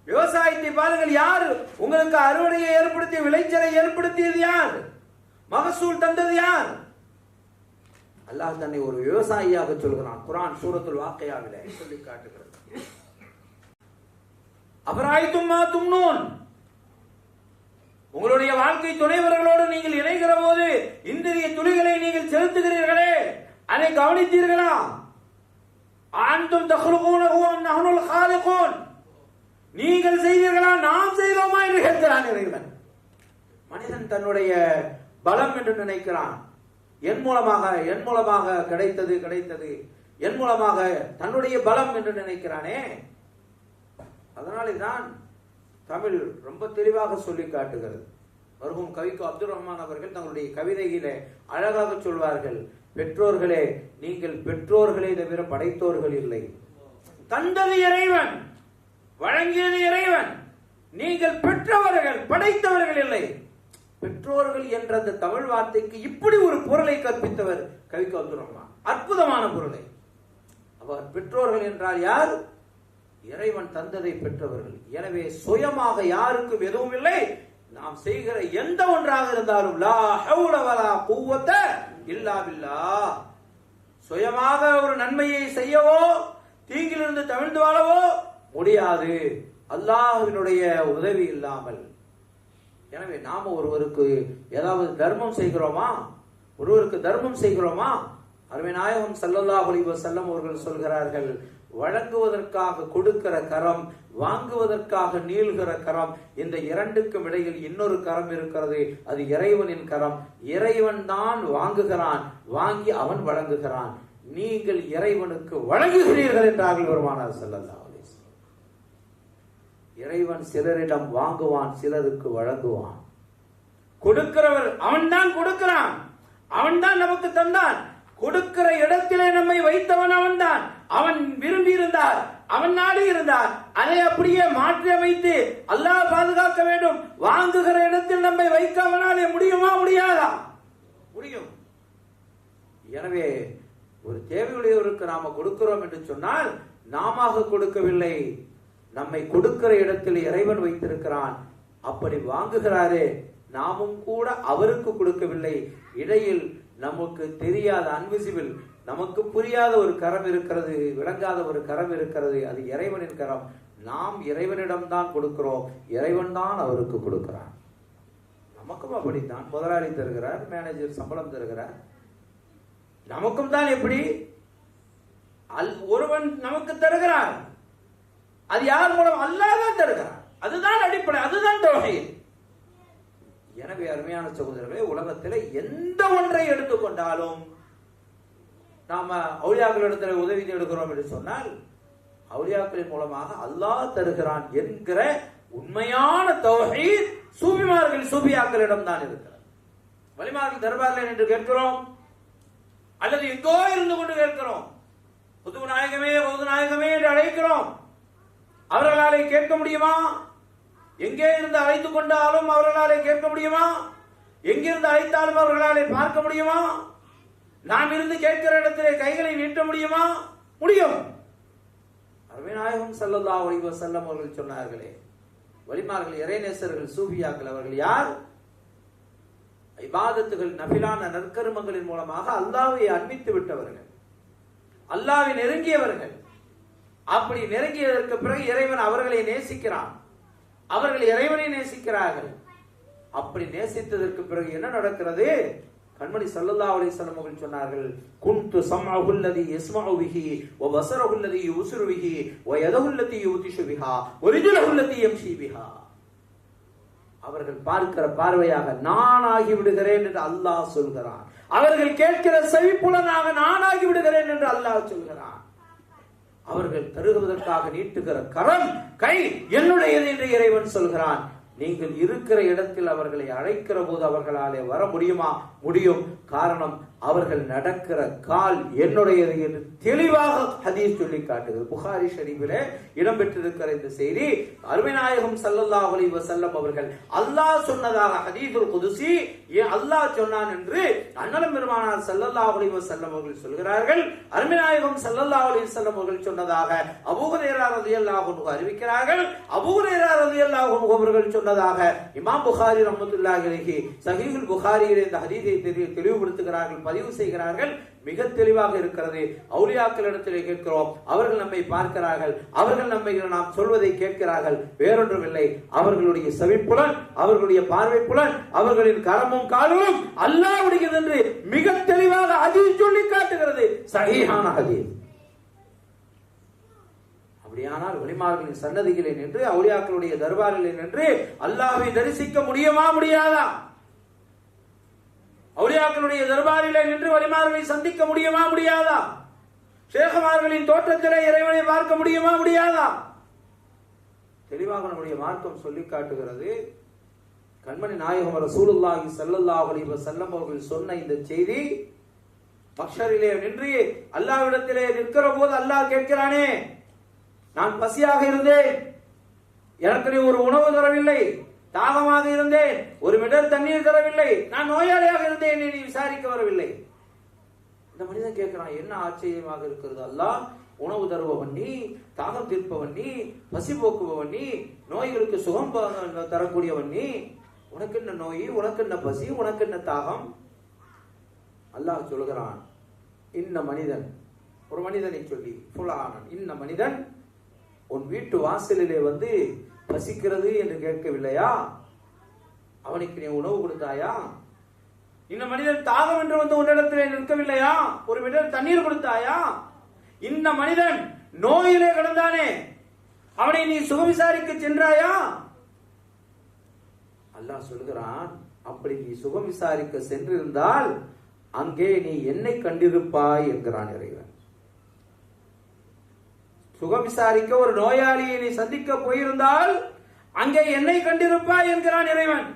விவசாயத்தை பாருங்கள், யார் உங்களுக்கு அறுவடையை ஏற்படுத்திய விளைச்சலை ஏற்படுத்தியது யார்? மகசூல் தந்தது யார்? அல்லாஹ் தன்னை ஒரு விவசாயியாக சொல்கிறான். குர்ஆன் சூரத்துல் வாக்கியாவிலே சொல்லி காட்டுகிறது. அபராய்தும் மா தும்னூன், உங்களுடைய வாழ்க்கை துணைவர்களோடு நீங்கள் இணைகிற போது இந்திரிய துளிகளை நீங்கள் செலுத்துகிறீர்களே, அதை கவனித்தீர்களா? ஆன்தும் தக்லுகூனஹு அம் நஹ்னுல் காலிகூன், நீங்கள் செய்தீர்களா நாம் செய்தோமா என்று கேட்கிறான் இறைவன். மனிதன் தன்னுடைய பலம் என்று நினைக்கிறான். என் மூலமாக கிடைத்தது என் மூலமாக தன்னுடைய பலம் என்று நினைக்கிறானே. அதனாலே தான் தமிழ் ரொம்ப தெளிவாக சொல்லி காட்டுகிறது. மர்ஹூம் கவிக்கு அப்துல் ரஹ்மான் அவர்கள் தங்களுடைய கவிதையிலே அழகாக சொல்வார்கள், பெற்றோர்களே நீங்கள் பெற்றோர்களே தவிர படைத்தோர்கள் இல்லை. தந்தது இறைவன், வழங்கியது இறைவன், நீங்கள் பெற்றவர்கள் படைத்தவர்கள் இல்லை. பெற்றோர்கள் என்ற அந்த தமிழ் வார்த்தைக்கு இப்படி ஒரு பொருளை கற்பித்தவர் கவிக்கு அப்துல் ரஹ்மான். அற்புதமான பொருளை. அவர் பெற்றோர்கள் என்றால் யார்? இறைவன் தந்ததை பெற்றவர்கள். எனவே சுயமாக யாருக்கும் எதுவும் இல்லை. நாம் செய்கிற எந்த ஒன்றாக இருந்தாலும் லா ஹவுல வலா குவத்த இல்லா பில்லாஹ், சுயமாக ஒரு நன்மையை செய்யவோ தீங்கிலிருந்து தவிர்த்து வாழவோ முடியாது அல்லாஹ்வினுடைய உதவி இல்லாமல். எனவே நாம ஒருவருக்கு ஏதாவது தர்மம் செய்கிறோமா? ஒருவருக்கு தர்மம் செய்கிறோமா? அருமை நாயகம் ஸல்லல்லாஹு அலைஹி வஸல்லம் அவர்கள் சொல்கிறார்கள், வழங்குவதற்காக கொடுக்கிற கரம், வாங்குவதற்காக நீள்கிற கரம், இந்த இரண்டுக்கும் இடையில் இன்னொரு கரம் இருக்கிறது. அது இறைவனின் கரம். இறைவன் தான் வாங்குகிறான், வாங்கி அவன் வழங்குகிறான். நீங்கள் இறைவனுக்கு வழங்குகிறீர்கள் என்றார்கள் பெருமானார் ஸல்லல்லாஹு அலைஹி வஸல்லம். இறைவன் சிலரிடம் வாங்குவான், சிலருக்கு வழங்குவான். கொடுக்கிறவர் அவன் தான் கொடுக்கிறான், அவன் தான் நமக்கு தந்தான். கொடுக்கிற இடத்திலே நம்மை வைத்தவன் அவன் தான். அவன் விரும்பி இருந்தார், அவன் நாடி இருந்தார், அதை அப்படியே மாற்றி அமைத்து அல்லாஹ் பாதுகாக்க வேண்டும். வாங்குகிற இடத்தில் நம்மை வைக்க அவனாலே முடியுமா? முடியாதா? முடியும். எனவே ஒரு தேவையுடையவருக்கு நாம கொடுக்கிறோம் என்று சொன்னால் நாம கொடுக்கவில்லை, நம்மை கொடுக்கிற இடத்தில் இறைவன் வைத்திருக்கிறான். அப்படி வாங்குகிறாரே, நாமும் கூட அவருக்கு கொடுக்கவில்லை. இடையில் நமக்கு தெரியாத அன்விசிபிள், நமக்கு புரியாத ஒரு கரம் இருக்கிறது, விளங்காத ஒரு கரம் இருக்கிறது. அது இறைவனின் கரம். நாம் இறைவனிடம் தான் கொடுக்கிறோம், இறைவன் தான் அவருக்கு கொடுக்கிறான். நமக்கும் அப்படித்தான். முதலாளி தருகிறார், மேனேஜர் சம்பளம் தருகிறார். நமக்கும் தான் எப்படி ஒருவன் நமக்கு தருகிறார். அது யார் மூலம்? அல்லாஹ் தான் தருகிறார். அதுதான் அடிப்படை, அதுதான் தௌஹீத். எனவே அருமையான சகோதரர்களே, உலகத்தில் எந்த ஒன்றை எடுத்துக்கொண்டாலும் நாம அவுலியாக்களிடத்தில் உதவி தேடுகிறோம் என்று சொன்னால் அவுலியாக்களின் மூலமாக அல்லாஹ் தருகிறான் என்கிற உண்மையான தௌஹீத் சூபிமார்கள் சூபியாக்களிடம் தான் இருக்கிறது. வலிமார்கள் தர்பாரில் என்று கேட்கிறோம் அல்லது எங்கோ இருந்து கொண்டு கேட்கிறோம். புது நாயகமே பொது நாயகமே என்று அழைக்கிறோம். அவர்களாலே கேட்க முடியுமா? எங்கே இருந்து அழைத்துக் கொண்டாலும் அவர்களாலே கேட்க முடியுமா? எங்கிருந்து அழைத்தாலும் அவர்களாலே பார்க்க முடியுமா? நாம் இருந்து கேட்கிற இடத்திலே கைகளை நீட்ட முடியுமா? முடியும். அருமைநாயகம் ஸல்லல்லாஹு அலைஹி வஸல்லம் அவர்கள் சொன்னார்களே, வலிமார்கள் இறைநேசர்கள் சூஃபியாக்கள் அவர்கள் யார்? இபாதத்துகள் நபிலான நற்கர்மங்களின் மூலமாக அல்லாஹ்வை அன்பித்து விட்டவர்கள், அல்லாஹ்வை நெருங்கியவர்கள். அப்படி நெருங்கியதற்கு பிறகு இறைவன் அவர்களை நேசிக்கிறான், அவர்கள் இறைவனை நேசிக்கிறார்கள். அப்படி நேசித்ததற்கு பிறகு என்ன நடக்கிறது? கண்மணி ஸல்லல்லாஹு அலைஹி வஸல்லம் அவர்கள் சொன்னார்கள், குன்து ஸம்அஹு அல்லதி யஸ்மஉ பிஹி வ பஸரஹு அல்லதி யுப்சிரு பிஹி வ யதஹு அல்லதி யுப்திஷு பிஹா வ ரிஜ்லுஹு அல்லதி யம்ஷி பிஹா. அவர்கள் பார்க்கிற பார்வையாக நான் ஆகி விடுகிறேன் என்று அல்லாஹ் சொல்கிறான். அவர்கள் கேட்கிற செவிப்புலனாக நான் ஆகி விடுகிறேன் என்று அல்லாஹ் சொல்கிறான். அவர்கள் தருவதற்காக நீட்டுகிற கரம் கை என்னுடையது என்று இறைவன் சொல்கிறான். நீங்கள் இருக்கிற இடத்தில் அவர்களை அழைக்கிற போது அவர்களாலே வர முடியுமா? முடியும். காரணம், அவர்கள் நடக்கிற கால் என்னுடையது என்று தெளிவாக ஹதீஸ் சொல்லி காட்டுகிறது. புகாரி ஷரீஃபிலே இடம்பெற்றிருக்கிற இந்த செய்தி அருமைநாயகம் ஸல்லல்லாஹு அலைஹி வஸல்லம் அவர்கள் அல்லாஹ் சொன்னதாக ஹதீஸுல் குதுஸி அல்லாஹ் சொன்னான் என்று அண்ணலம் பெருமானார் ஸல்லல்லாஹு அலைஹி வஸல்லம் அவர்கள் சொல்கிறார்கள். அருமைநாயகம் ஸல்லல்லாஹு அலைஹி வஸல்லம் அவர்கள் சொன்னதாக அபூ ஹுரைரா রাদিয়াল্লাহு அன்ஹு அறிவிக்கிறார்கள். அபூ ஹுரைரா রাদিয়াল্লাহு அன்ஹு அவர்கள் சொன்னதாக இமாம் புகாரி ரஹ்மத்துல்லாஹி அலைஹி ஸஹீஹுல் புகாரியிலே இந்த ஹதீஸை தெளிவுபடுத்துகிறார்கள், பதிவு செய்கிறார்கள். மிக தெளிவாக இருக்கிறது. அவுலியாக்களிடத்திலே கேட்கிறோம், அவர்கள் நம்மை பார்க்கிறார்கள், அவர்கள் நம்மை நாம் சொல்வதை கேட்கிறார்கள். வேறொன்றுமில்லை, அவர்களுடைய செவிப்புலன், அவர்களுடைய பார்வை புலன், அவர்களின் கரமும் காலும் அல்லாஹ்வுடையது என்று மிக தெளிவாக ஹதீஸ் சொல்லி காட்டுகிறது. சஹீஹான ஹதீஸ். அப்படியானால் வலிமார்களின் சன்னதிகளை நின்று அவுலியாக்களுடைய தர்பாரிலே நின்று அல்லாஹ்வை தரிசிக்க முடியுமா? முடியாதா? அவுலியாக்களுடைய தர்பாரிலே நின்று வலிமார்களை சந்திக்க முடியுமா? முடியாதா? ஷேഖமார்களின் தோற்றத்திலே இறைவனை பார்க்க முடியுமா? முடியாதா? தெளிவாக நம்முடைய மார்க்கம் சொல்லி காட்டுகிறது. கண்மணி நாயகம் ரசூலுல்லாஹி ஸல்லல்லாஹு அலைஹி வஸல்லம் அவர்கள் சொன்ன இந்த செய்தி மஹ்ஷரிலே நின்று அல்லாஹ்விடத்திலே நிற்கிற போது அல்லாஹ் கேட்கிறானே, நான் பசியாக இருந்தேன், எனக்கு நீ ஒரு உணவு தரவில்லை, தாகமாக இருந்தேன், ஒரு மிடர் தண்ணீர் தரவில்லை, நான் நோயாளியாக இருந்தேன், நீ விசாரிக்க வரவில்லை. இந்த மனிதன் கேட்கிறான், என்ன ஆச்சரியமாக இருக்கிறது, அல்லாஹ் உணவு தருபவன் நீ, தாகம் தீர்ப்பவன் நீ, பசி போக்குபவன் நீ, நோய்களுக்கு சுகம் தரக்கூடியவன் நீ, உனக்கு என்ன நோய், உனக்கு என்ன பசி, உனக்கு என்ன தாகம்? அல்லாஹ் சொல்கிறான், இந்த மனிதன், ஒரு மனிதனை சொல்லி ஃபுலானன், இந்த மனிதன் உன் வீட்டு வாசலிலே வந்து பசிக்கிறது என்று கேட்கவில்லையா? அவனுக்கு நீ உணவு கொடுத்தாயா? இந்த மனிதன் தாகம் என்று வந்து உன்னிடத்திலே நிற்கவில்லையா? ஒரு மிடர் தண்ணீர் கொடுத்தாயா? இந்த மனிதன் நோயிலே கிடந்தானே, அவனை நீ சுக விசாரிக்க சென்றாயா? அல்லாஹ் சொல்கிறான், அப்படி நீ சுகம் விசாரிக்க சென்றிருந்தால் அங்கே நீ என்னை கண்டிருப்பாய் என்கிறான் இறைவன். சுகம் விசாரிக்க ஒரு நோயாளியை நீ சந்திக்க போயிருந்தால் அங்கே என்னை கண்டிருப்பாய் என்கிறான் இறைவன்.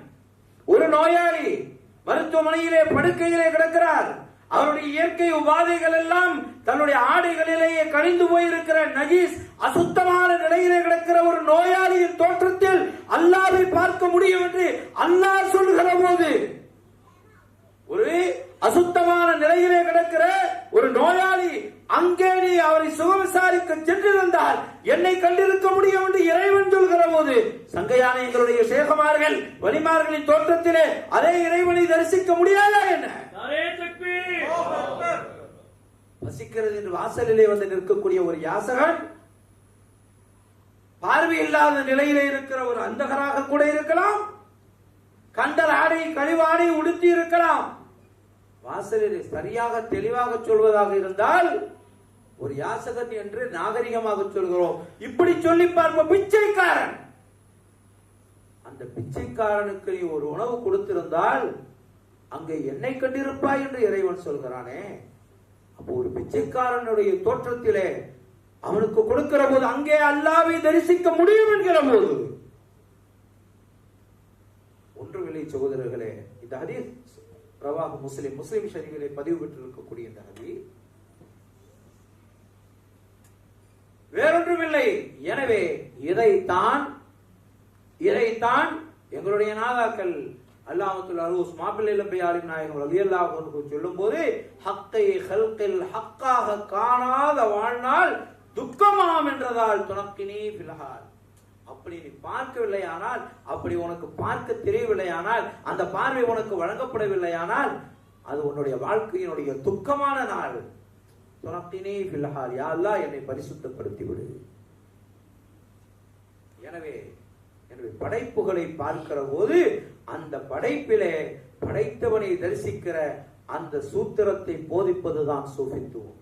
ஒரு நோயாளி மருத்துவமனையிலே படுக்கையிலே கிடக்கிறார். அவருடைய இயற்கை உபாதைகள் எல்லாம் தன்னுடைய ஆடைகளிலேயே கழிந்து போயிருக்கிற நஜீஸ் அசுத்தமான நிலையிலே கிடக்கிற ஒரு நோயாளியின் தோற்றத்தில் அல்லாஹ்வை பார்க்க முடியும் என்று அல்லாஹ் சொல்லுகிற போது, ஒரு அசுத்தமான நிலையிலே கிடக்கிற ஒரு நோயாளி அங்கே நீ அவரை சுக விசாரிக்க சென்றிருந்தால் என்னை கண்டிருக்க முடியும் என்று இறைவன் சொல்கிற போது, சங்கையான எங்களுடைய ஷேഖமார்கள் வலிமார்களின் தோற்றத்திலே அதே இறைவனை தரிசிக்க முடியாதா என்ன? பசிக்கிறது என்று வாசலிலே வந்து நிற்கக்கூடிய ஒரு யாசகன், பார்வை இல்லாத நிலையிலே இருக்கிற ஒரு அந்தகராக கூட இருக்கலாம், கண்டல் ஆடை கழிவாடை உடுத்தி இருக்கலாம். வாசலில் சரியாக தெளிவாக சொல்வதாக இருந்தால் ஒரு யாசகன் என்று நாகரிகமாக சொல்கிறோம். இப்படி சொல்லி பார்ப்போம், பிச்சைக்காரன். அந்த பிச்சைக்காரனுக்கு நீ ஒரு உணவு கொடுத்திருந்தால் அங்கே என்னை கண்டிருப்பாய் என்று இறைவன் சொல்கிறானே. அப்போ ஒரு பிச்சைக்காரனுடைய தோற்றத்திலே அவனுக்கு கொடுக்கிற போது அங்கே அல்லாஹ்வை தரிசிக்க முடியும் என்கிற போது ஒன்றுமில்லை சகோதரர்களே. இந்த ஹதீஸ் ரவாஹ் முஸ்லிம் ஷரீஃபிலே பதிவு பெற்றிருக்கக்கூடிய இந்த ஹதீஸ் வேறொன்றுமில்லை. எனவே இதைத்தான் எங்களுடைய நாதாக்கள் அல்லாமத்துல் அரூஸ் மாப்பிள்ளை லப்பையாரின் நாயகம் ரலியல்லாஹு அன்ஹு சொல்லும்போது, ஹக்கை ஹல்கில் ஹக்காக காணாத வாழ்நாள் துக்கமாம் என்றதால் துனக்கினி ஃபில்ஹால். அப்படி நீ பார்க்கவில்லையானால், அப்படி உனக்கு பார்க்க தெரியவில்லையானால், அந்த பார்வை உனக்கு வழங்கப்படவில்லையானால் அது உன்னுடைய வாழ்க்கையினுடைய துக்கமான நாள். துனக்கினி ஃபில்ஹால், யா அல்லாஹ் என்னை பரிசுத்தப்படுத்தி விடு. எனவே படைப்புகளை பார்க்கிற போது அந்த படைப்பிலே படைத்தவனை தரிசிக்கிற அந்த சூத்திரத்தை போதிப்பதுதான் சூஃபித்துவம்.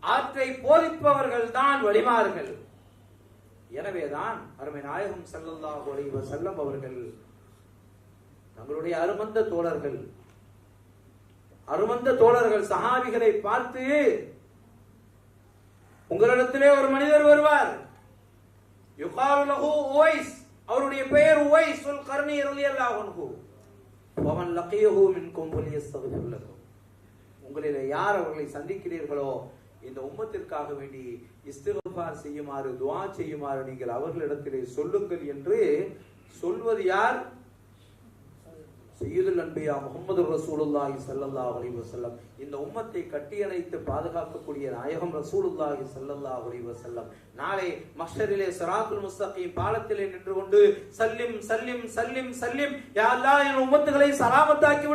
ஆற்றை போதிப்பவர்கள் தான் வலிமார்கள். எனவேதான் அருமை நாயகம் ஸல்லல்லாஹு அலைஹி வஸல்லம் அவர்கள் தங்களுடைய அருமந்த தோழர்கள் சஹாபிகளை பார்த்து, உங்களிடத்திலே ஒரு மனிதர் வருவார், யுகாலு லஹு உவைஸ், அவருடைய பெயர் உவைஸ் அல் கர்னி ரலியல்லாஹு அன்ஹு, வமன் லகியஹு மின்கும் ஃபல்யஸ்தக்ஃபிர் லகும். உங்களிலே யார் அவர்களை சந்திக்கிறீர்களோ இந்த உம்மத்திற்காக வேண்டி இஸ்திக்ஃபார் செய்யுமாறு, துஆ செய்யுமாறு நீங்கள் அவர்களிடத்திலே சொல்லுங்கள் என்று சொல்வது யார்? சய்யிதுல் அன்பியா முஹம்மது ரசூலுல்லாஹி ஸல்லல்லாஹு அலைஹி வஸல்லம். இந்த உம்மத்தை கட்டியணைத்து பாதுகாக்கக்கூடிய நாயகம் ரசூலுல்லாஹி ஸல்லல்லாஹு அலைஹி வஸல்லம் நாளை மஹ்ஷரிலே சிராத்துல் முஸ்தகீம் பாலத்திலே நின்று கொண்டு சல்லிம் சல்லிம் சல்லிம் சல்லிம், யா அல்லாஹ் என் உம்மத்துகளை சலாமத்தாக்கி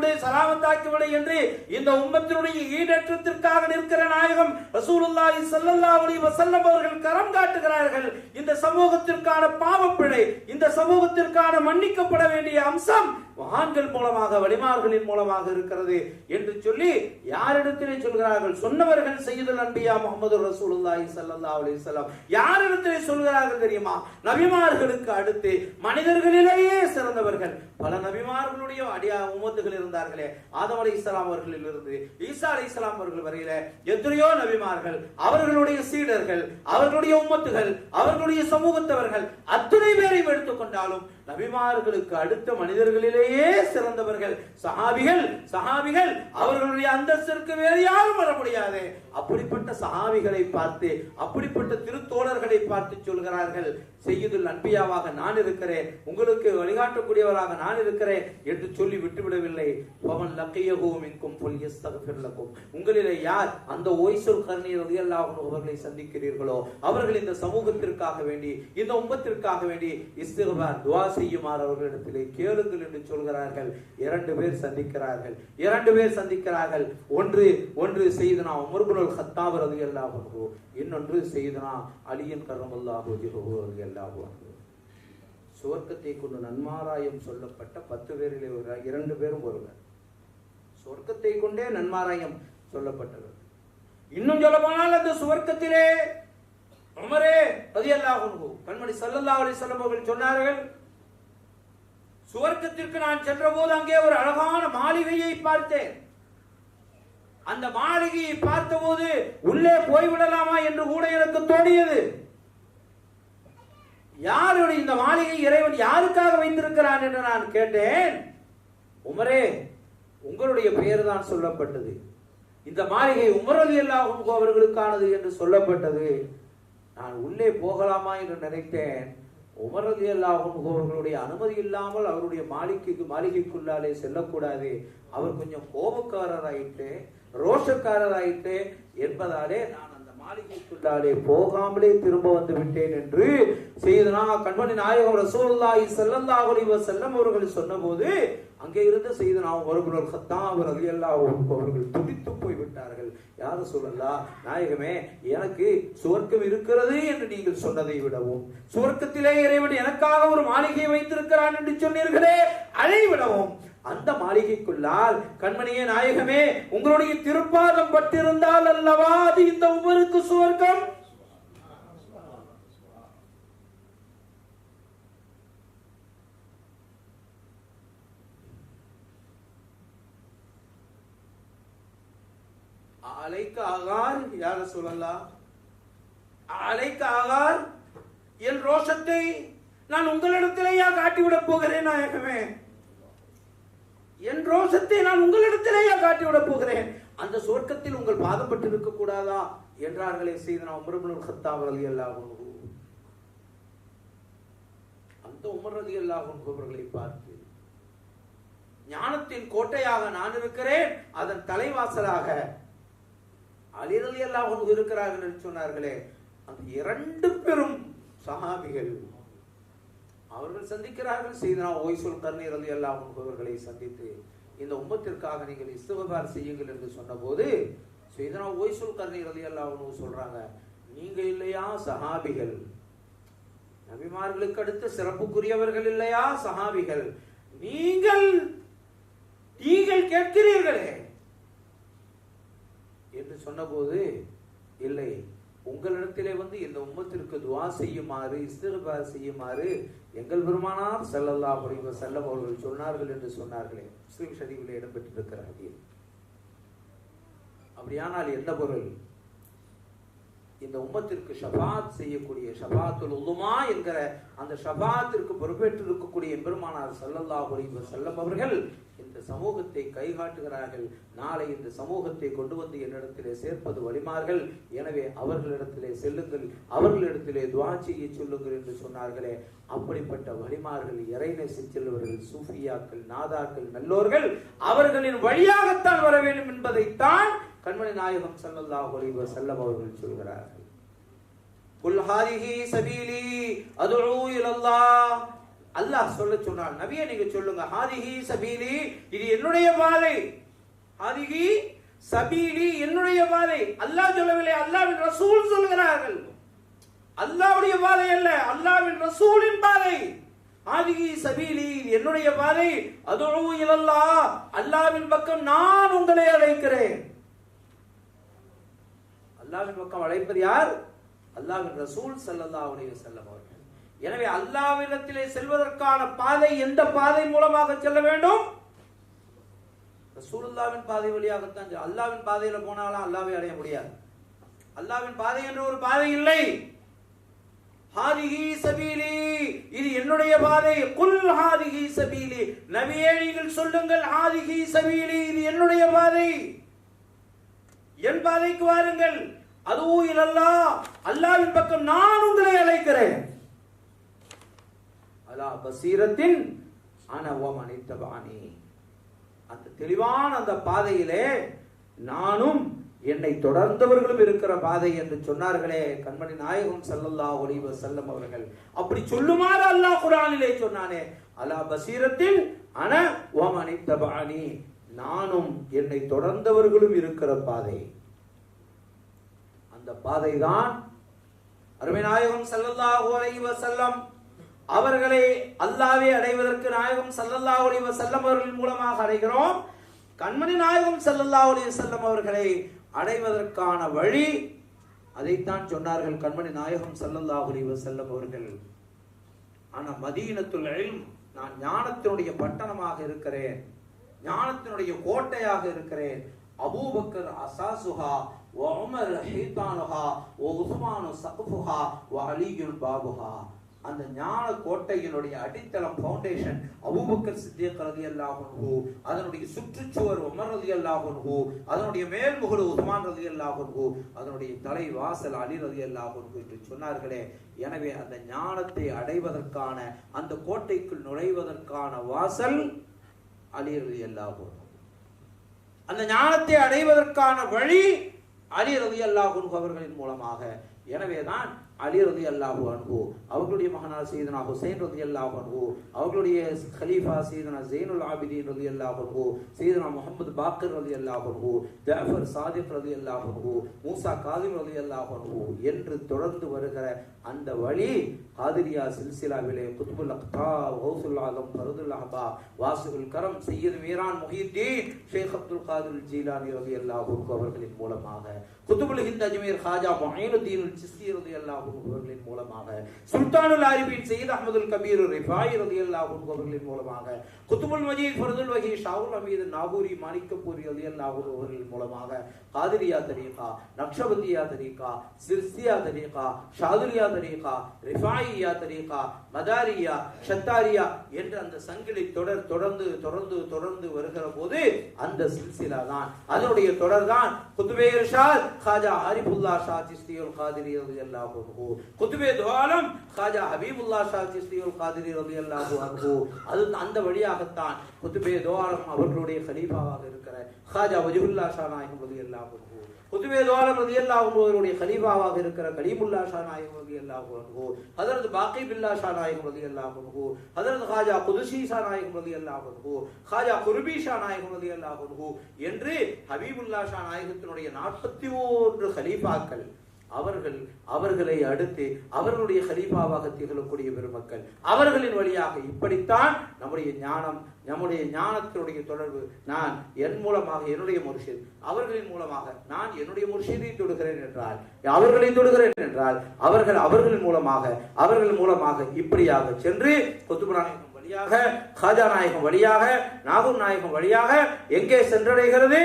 விடு என்று இந்த உம்மத்தினுடைய ஈடேற்றத்திற்காக நிற்கிற நாயகம் ரசூலுல்லாஹி ஸல்லல்லாஹு அலைஹி வஸல்லம் அவர்கள் கரம் காட்டுகிறார்கள். இந்த சமூகத்திற்கான பாவப்பிழை, இந்த சமூகத்திற்கான மன்னிக்கப்பட வேண்டிய அம்சம் மகான்கள் மூலமாக, வலிமார்களின் மூலமாக இருக்கிறது என்று சொல்லி யாரிடத்திலே சொல்கிறார்கள்? சொன்னவர்கள் சய்யிதுல் அன்பியா முஹம்மது ரசூலுல்லாஹி ஸல்லல்லாஹு அலைஹி வஸல்லம். யாரிடத்திலே சொல்கிறார்கள் தெரியுமா? நபிமார்களுக்கு அடுத்து மனிதர்களிலேயே சிறந்தவர்கள். பல நபிமார்களுடைய உம்மத்துகள் இருந்தார்களே, ஆதம் அலைஹிஸ்ஸலாம் அவர்களிலிருந்து ஈசா அலைஹிஸ்ஸலாம் அவர்கள் வரையில எத்தனையோ நபிமார்கள், அவர்களுடைய சீடர்கள், அவர்களுடைய உம்மத்துகள், அவர்களுடைய சமூகத்தவர்கள் அத்தனை பேரையும் எடுத்துக்கொண்டாலும் நபிமார்களுக்கு அடுத்த மனிதர்களிலேயே சிறந்தவர்கள் சஹாபிகள். அவர்களுடைய அந்தஸ்திற்கு வேறு யாரும் வர முடியாது. அப்படிப்பட்ட சஹாபிகளை பார்த்து, அப்படிப்பட்ட திருத்தோழர்களை பார்த்து சொல்கிறார்கள், சய்யிதுல் அன்பியாவாக நான் இருக்கிறேன், உங்களுக்கு வழிகாட்டக்கூடியவராக நான் இருக்கிறேன் என்று சொல்லி விட்டுவிடவில்லை. வமன் லகியஹு மின்கும் ஃபல்யஸ்தக்ஃபிர் லகும். உங்களிலே யார் அந்த உவைசுல் கர்னி ரலியல்லாஹு அன்ஹு அவர்களை சந்திக்கிறீர்களோ அவர்கள் இந்த சமூகத்திற்காக வேண்டி, இந்த உம்மத்திற்காக வேண்டி இஸ்திக்பார் துஆ செய்யுமாறு அவர்களிடத்திலே கேளுங்கள் என்று சொல்கிறார்கள். இரண்டு பேர் சந்திக்கிறார்கள். ஒன்று சய்யிதுனா உமர் இப்னுல் கத்தாப் ரலியல்லாஹு அன்ஹு, இன்னொன்று சய்யிதுனா அலியின் கர்ரமல்லாஹு வஜ்ஹஹு ரலியல்லாஹு அன்ஹு. சுவர்க்கத்தை கொண்டு நன்மாராயம் சொல்லப்பட்ட 10 பேரிலே 2 பேரும் ஒருவர். சுவர்க்கத்தை கொண்டே நன்மாராயம் சொல்லப்பட்டவர். இன்னும் சொல்ல போனால் அந்த சுவர்க்கத்திலே உமரே ரலியல்லாஹு அன்ஹு, கண்மணி ஸல்லல்லாஹு அலைஹி வஸல்லம் அவர்கள் சொன்னார்கள், சுவர்க்கத்திற்கு நான் சென்ற போது அங்கே ஒரு அழகான மாளிகையை பார்த்தேன். அந்த மாளிகையை பார்த்தபோது உள்ளே போய்விடலாமா என்று கூட எனக்கு தோணியது. யாருடைய இந்த மாளிகை இறைவன் யாருக்காக வைத்திருக்கிறான் என்று நான் கேட்டேன். உமரே, உங்களுடைய பெயர் தான் சொல்லப்பட்டது. இந்த மாளிகை உமர் ரலியல்லாஹு அன்ஹு அவர்களுக்கானது என்று சொல்லப்பட்டது. நான் உள்ளே போகலாமா என்று நினைத்தேன். உமர் ரலியல்லாஹு அன்ஹு அவர்களுடைய அனுமதி இல்லாமல் அவருடைய மாளிகைக்குள்ளாலே செல்லக்கூடாது, அவர் கொஞ்சம் கோபக்காரராயிட்டு ரோஷக்காரராயிட்டு என்பதாலே நான் அந்த மாளிகைக்குள்ளாலே போகாமலே திரும்ப வந்து விட்டேன் என்று செய்தனா கண்மணி நாயகம் ரசூலுல்லாஹி ஸல்லல்லாஹு அலைஹி வஸல்லம் அவர்கள் சொன்னபோது அங்கே இருந்த செய்தனா உமர் இப்னு கத்தாப் ரலியல்லாஹு அன்ஹு அவர்கள் துடித்து போய் விட்டார்கள். யா ரசூலல்லாஹ், நாயகமே, எனக்கு சுவர்க்கம் இருக்கிறது என்று நீங்கள் சொன்னதை விடவும், சுவர்க்கத்திலே இறைவன் எனக்காக ஒரு மாளிகையை வைத்திருக்கிறான் என்று சொன்னீர்களே, அதை விடவும் அந்த மாளிகைக்குள்ளால் கண்மணியே நாயகமே உங்களுடைய திருப்பாதம் பட்டிருந்தால் அல்லவா அது இந்த உமருக்கு சுவர்க்கம். அலைக்க ஆகார் யார சொல்லலாம், அலைக்க ஆகார், என் ரோஷத்தை நான் உங்களிடத்திலேயா காட்டிவிடப் போகிறேன் நாயகமே, என் ரோஷத்தை நான் உங்களிடத்திலேயே காட்டிவிடப் போகிறேன், அந்த சுவர்க்கத்தில் உங்கள் பாதம் பட்டு இருக்க கூடாதா என்றார்களே செய்தனா உமர் இப்னு கத்தாப் ரலியல்லாஹு அன்ஹு. அந்த உமர் ரலியல்லாஹு அன்ஹு அவர்களை பார்த்து, ஞானத்தின் கோட்டையாக நான் இருக்கிறேன், அதன் தலைவாசலாக அலி ரலியல்லாஹு அன்ஹு இருக்கிறார்கள் என்று சொன்னார்களே, அந்த இரண்டு பெரும் சஹாபிகள் அவர்கள் சந்திக்கிறார்கள். செய்தனா உவைசுல் கர்னி ரலியல்லாஹு அன்ஹு அவர்களை சந்தித்து இந்த உம்மத்திற்காக நீங்கள் இஸ்திக்ஃபார் செய்யுங்கள் என்று சொன்னபோது செய்தனா உவைசுல் கர்னி ரலியல்லாஹு அன்ஹு சொல்றாங்க, நீங்க இல்லையா சஹாபிகள், நபிமார்களுக்கு அடுத்து சிறப்புக்குரியவர்கள் இல்லையா சஹாபிகள், நீங்கள் கேட்கிறீர்களே என்று சொன்னபோது, இல்லை, உங்களிடத்திலே வந்து இந்த உம்மத்திற்கு துஆ செய்யுமாறு இஸ்திக்ஃபார் செய்யுமாறு எங்கள் பெருமானார் ஸல்லல்லாஹு அலைஹி வஸல்லம் அவர்கள் சொன்னார்கள் என்று சொன்னார்களே, முஸ்லிம் ஷரீஃபிலே இடம்பெற்றிருக்கிற ஹதீஸ். அப்படியானால் என்ன பொருள்? இந்த உம்மத்திற்கு ஷஃபாத் செய்யக்கூடிய ஷஃபாத்துல் உதுமா என்கிற அந்த ஷஃபாத்திற்கு பொறுப்பேற்று இருக்கக்கூடிய எம்பெருமானார் ஸல்லல்லாஹு அலைஹி வஸல்லம் அவர்கள் இந்த சமூகத்தை கைகாட்டுகிறார்கள். நாளை இந்த சமூகத்தை கொண்டு வந்து என்னிடத்திலே சேர்ப்பது வலிமார்கள், எனவே அவர்களிடத்திலே செல்லுங்கள், அவர்களிடத்திலே துஆ செய்ய சொல்லுங்கள் என்று சொன்னார்களே, அப்படிப்பட்ட வலிமார்கள், இறைநேசி செல்வர்கள், சூஃபியாக்கள், நாதாக்கள், நல்லோர்கள் அவர்களின் வழியாகத்தான் வர வேண்டும் என்பதைத்தான் கண்மணி நாயகம் ஸல்லல்லாஹு அலைஹி வஸல்லம் அவர்கள் சொல்கிறார்கள். குல் ஹாதிஹி சபீலி அதுஉ இலல்லாஹ், அல்லாஹ் சொல்ல சொன்னார், நபியே நீங்க சொல்லுங்க, ஹாதிஹி சபீலி, இது என்னுடைய பாதை, ஹாதிஹி சபீலி என்னுடைய பாதை. அல்லாஹ் சொல்லவில்லை, அல்லாஹ்வின் ரசூல் சொல்கிறார்கள். அல்லாஹ்வுடைய பாதை அல்ல, அல்லாஹ்வின் ரசூலின் பாதை. ஹாதிஹி சபீலி என்னுடைய பாதை, அதுஉ இலல்லாஹ், அல்லாஹ்வின் பக்கம் நான் உங்களை அழைக்கிறேன். அல்லாஹ்வின் பக்கம் அழைப்பது யார்? அல்லாஹ்வின் ரசூல் ஸல்லல்லாஹு அலைஹி வஸல்லம் அவர்கள். எனவே அல்லாஹ்விடத்திலே செல்வதற்கான பாதை எந்த பாதை மூலமாக செல்ல வேண்டும்? ரசூலுல்லாஹ்வின் பாதை வழியாகத்தான். அல்லாஹ்வின் பாதையில போனாலும் அல்லாஹ்வை அடைய முடியாது. அல்லாஹ்வின் பாதை என்று ஒரு பாதை இல்லை. ஹாதிஹி சபீலி, இது என்னுடைய பாதை. குல் ஹாதிஹி சபீலி, நபியே நீங்கள் சொல்லுங்கள், ஹாதிஹி சபீலி, இது என்னுடைய பாதை, என் பாதைக்கு வாருங்கள். அதுவு இலல்லாஹ், அல்லாஹ்வின் பக்கம் நான் உங்களை அழைக்கிறேன். அலா பசீரத்தின் அன வ மன் இத்தபஅனி, அந்த தெளிவான அந்த பாதையிலே நானும் என்னை தொடர்ந்தவர்களும் இருக்கிற பாதை என்று சொன்னார்களே கண்மணி நாயகம் ஸல்லல்லாஹு அலைஹி வஸல்லம் அவர்கள். அப்படி சொல்லுமாறு அல்லாஹ் குர்ஆனிலே சொன்னானே, அலா பசீரத்தின் அன வ மன் இத்தபஅனி, நானும் என்னை தொடர்ந்தவர்களும் இருக்கிற பாதை. அந்த பாதைதான் அருமை நாயகம் ஸல்லல்லாஹு அலைஹி வஸல்லம் அவர்களை அல்லாஹ்வை அடைவதற்கு நாயகம் ஸல்லல்லாஹு அலைஹி வஸல்லம் அவர்கள் மூலமாக அடைகிறோம். கண்மணி நாயகம் ஸல்லல்லாஹு அலைஹி வஸல்லம் அவர்களை அடைவதற்கான வழி அதைத்தான் சொன்னார்கள் கண்மணி நாயகம் ஸல்லல்லாஹு அலைஹி வஸல்லம் அவர்கள். ஆனா மதீனத்துல் இல்ம், நான் ஞானத்தினுடைய பட்டணமாக இருக்கிறேன், ஞானத்தினுடைய கோட்டையாக இருக்கிறேன். அபூபக்கர் அசாசுஹா வ உமர் ஹீதானுஹா வ உஸ்மானு சக்ஃபுஹா வ அலியுல் பாபுஹா. அந்த ஞான கோட்டையினுடைய அடித்தளம், ஃபவுண்டேஷன் அபூபக்கர் சித்திக் ரலியல்லாஹு அன்ஹு, அதனுடைய சுற்றுச்சுவர் உமர் ரலியல்லாஹு அன்ஹு, அதனுடைய மேல்முகடு உஸ்மான் ரலியல்லாஹு அன்ஹு, அதனுடைய தலைவாசல் அலி ரலியல்லாஹு அன்ஹு என்று சொன்னார்களே. எனவே அந்த ஞானத்தை அடைவதற்கான, அந்த கோட்டைக்குள் நுழைவதற்கான வாசல் அலி ரலியல்லாஹு அன்ஹு. அந்த ஞானத்தை அடைவதற்கான வழி அலி ரலியல்லாஹு அன்ஹு அவர்களின் மூலமாக. எனவேதான் அலி ரலியல்லாஹு அன்ஹு அவர்களுடைய மகனார் சையதுனா ஹுசைன் ரலியல்லாஹு அன்ஹு, அவர்களுடைய கலீஃபா சையதுனா ஸைனுல் ஆபிதீன் ரலியல்லாஹு அன்ஹு, சையதுனா முஹம்மது பாக்கிர் ரலியல்லாஹு அன்ஹு, ஜஅஃபர் சாதிக் ரலியல்லாஹு அன்ஹு, மூசா காதிம் ரலியல்லாஹு அன்ஹு என்று தொடர்ந்து வருகிற அந்த வழி காதிரியா சில்சிலாவிலே குத்புல் அக்தாப், கௌசுல் ஆலம், ஃபர்துல் அஹ்பாப், வாசிகுல் கரம், சையத் மீரான் முஹியுத்தீன் ஷேக் அப்துல் காதிர் ஜீலானி ரலியல்லாஹு அன்ஹு அவர்களின் மூலமாக, குத்புல் ஹிந்த் அஜ்மீர் ஹாஜா முஈனுத்தீன் சிஸ்தி ரலியல்லாஹு அன்ஹு அவர்களின் மூலமாக, சுல்தானுல் ஆரிஃபீன் சையத் அஹ்மதுல் கபீர் ரிஃபாயி ரலியல்லாஹு அன்ஹு அவர்களின் மூலமாக, குத்புல் மஜீத் ஃபர்துல் வஹி ஷாவுல் ஹமீத் நாகூரி மாணிக்கப்பூரி ரலியல்லாஹு அன்ஹு அவர்களின் மூலமாக, காதிரியா தரீகா, நக்ஷபந்தியா தரீகா, சிர்சியா தரீகா, ஷாதுலியா தரீகா, ரிஃபாயியா தரீகா, மதாரியா, ஷத்தாரியா என்ற அந்த சங்கிலி தொடர் தொடர்ந்து தொடர்ந்து தொடர்ந்து வருகிற போது அந்த சில்சிலா தான், அதனுடைய தொடர் தான் குத்பே இர்ஷாத் காஜா ஆரிஃபுல்லாஹ் ஷா சிஸ்தியுல் காதிரி ரலியல்லாஹு அன்ஹு, குத்பே துஆலம் காஜா ஹபீபுல்லாஹ் ஷா சிஸ்தியுல் காதிரி ரலியல்லாஹு அன்ஹு. அது அந்த வழியாகத்தான் குத்பே துஆலம் அவர்களுடைய கலீஃபாவாக இருக்கிற காஜா வஜ்ஹுல்லாஹ் ஷா நாயகம் ரலியல்லாஹு அன்ஹு, குத்பே துஆலம் ரலியல்லாஹு அன்ஹு அவருடைய கலீஃபாவாக இருக்கிற கலீமுல்லாஹ் ஷா நாயகம் ரலியல்லாஹு அன்ஹு, ஹஜ்ரத் பாக்கி பில்லாஹ் ஷா நாயகம் ரலியல்லாஹு அன்ஹு, ஹஜ்ரத் காஜா குதுஸி ஷா நாயகம் ரலியல்லாஹு அன்ஹு, காஜா குர்பி ஷா நாயகம் ரலியல்லாஹு அன்ஹு என்று ஹபீபுல்லாஹ் ஷா நாயகத்தினுடைய 41 கலீஃபாக்கள் அவர்களை அடுத்து அவர்களுடைய கலீஃபாவாக திகழக்கூடிய பெருமக்கள் அவர்களின் வழியாக இப்படித்தான் நம்முடைய ஞானத்தினுடைய தொடர்பு. நான் என் மூலமாக என்னுடைய முர்ஷித், அவர்களின் மூலமாக நான் என்னுடைய முர்ஷிதை தொடுகிறேன் என்றால், அவர்களை தொடுகிறேன் என்றால் அவர்களின் மூலமாக இப்படியாக சென்று குத்துபு நாயகம் வழியாக, காஜா நாயகம் வழியாக, நாகூர் நாயகம் வழியாக எங்கே சென்றடைகிறது?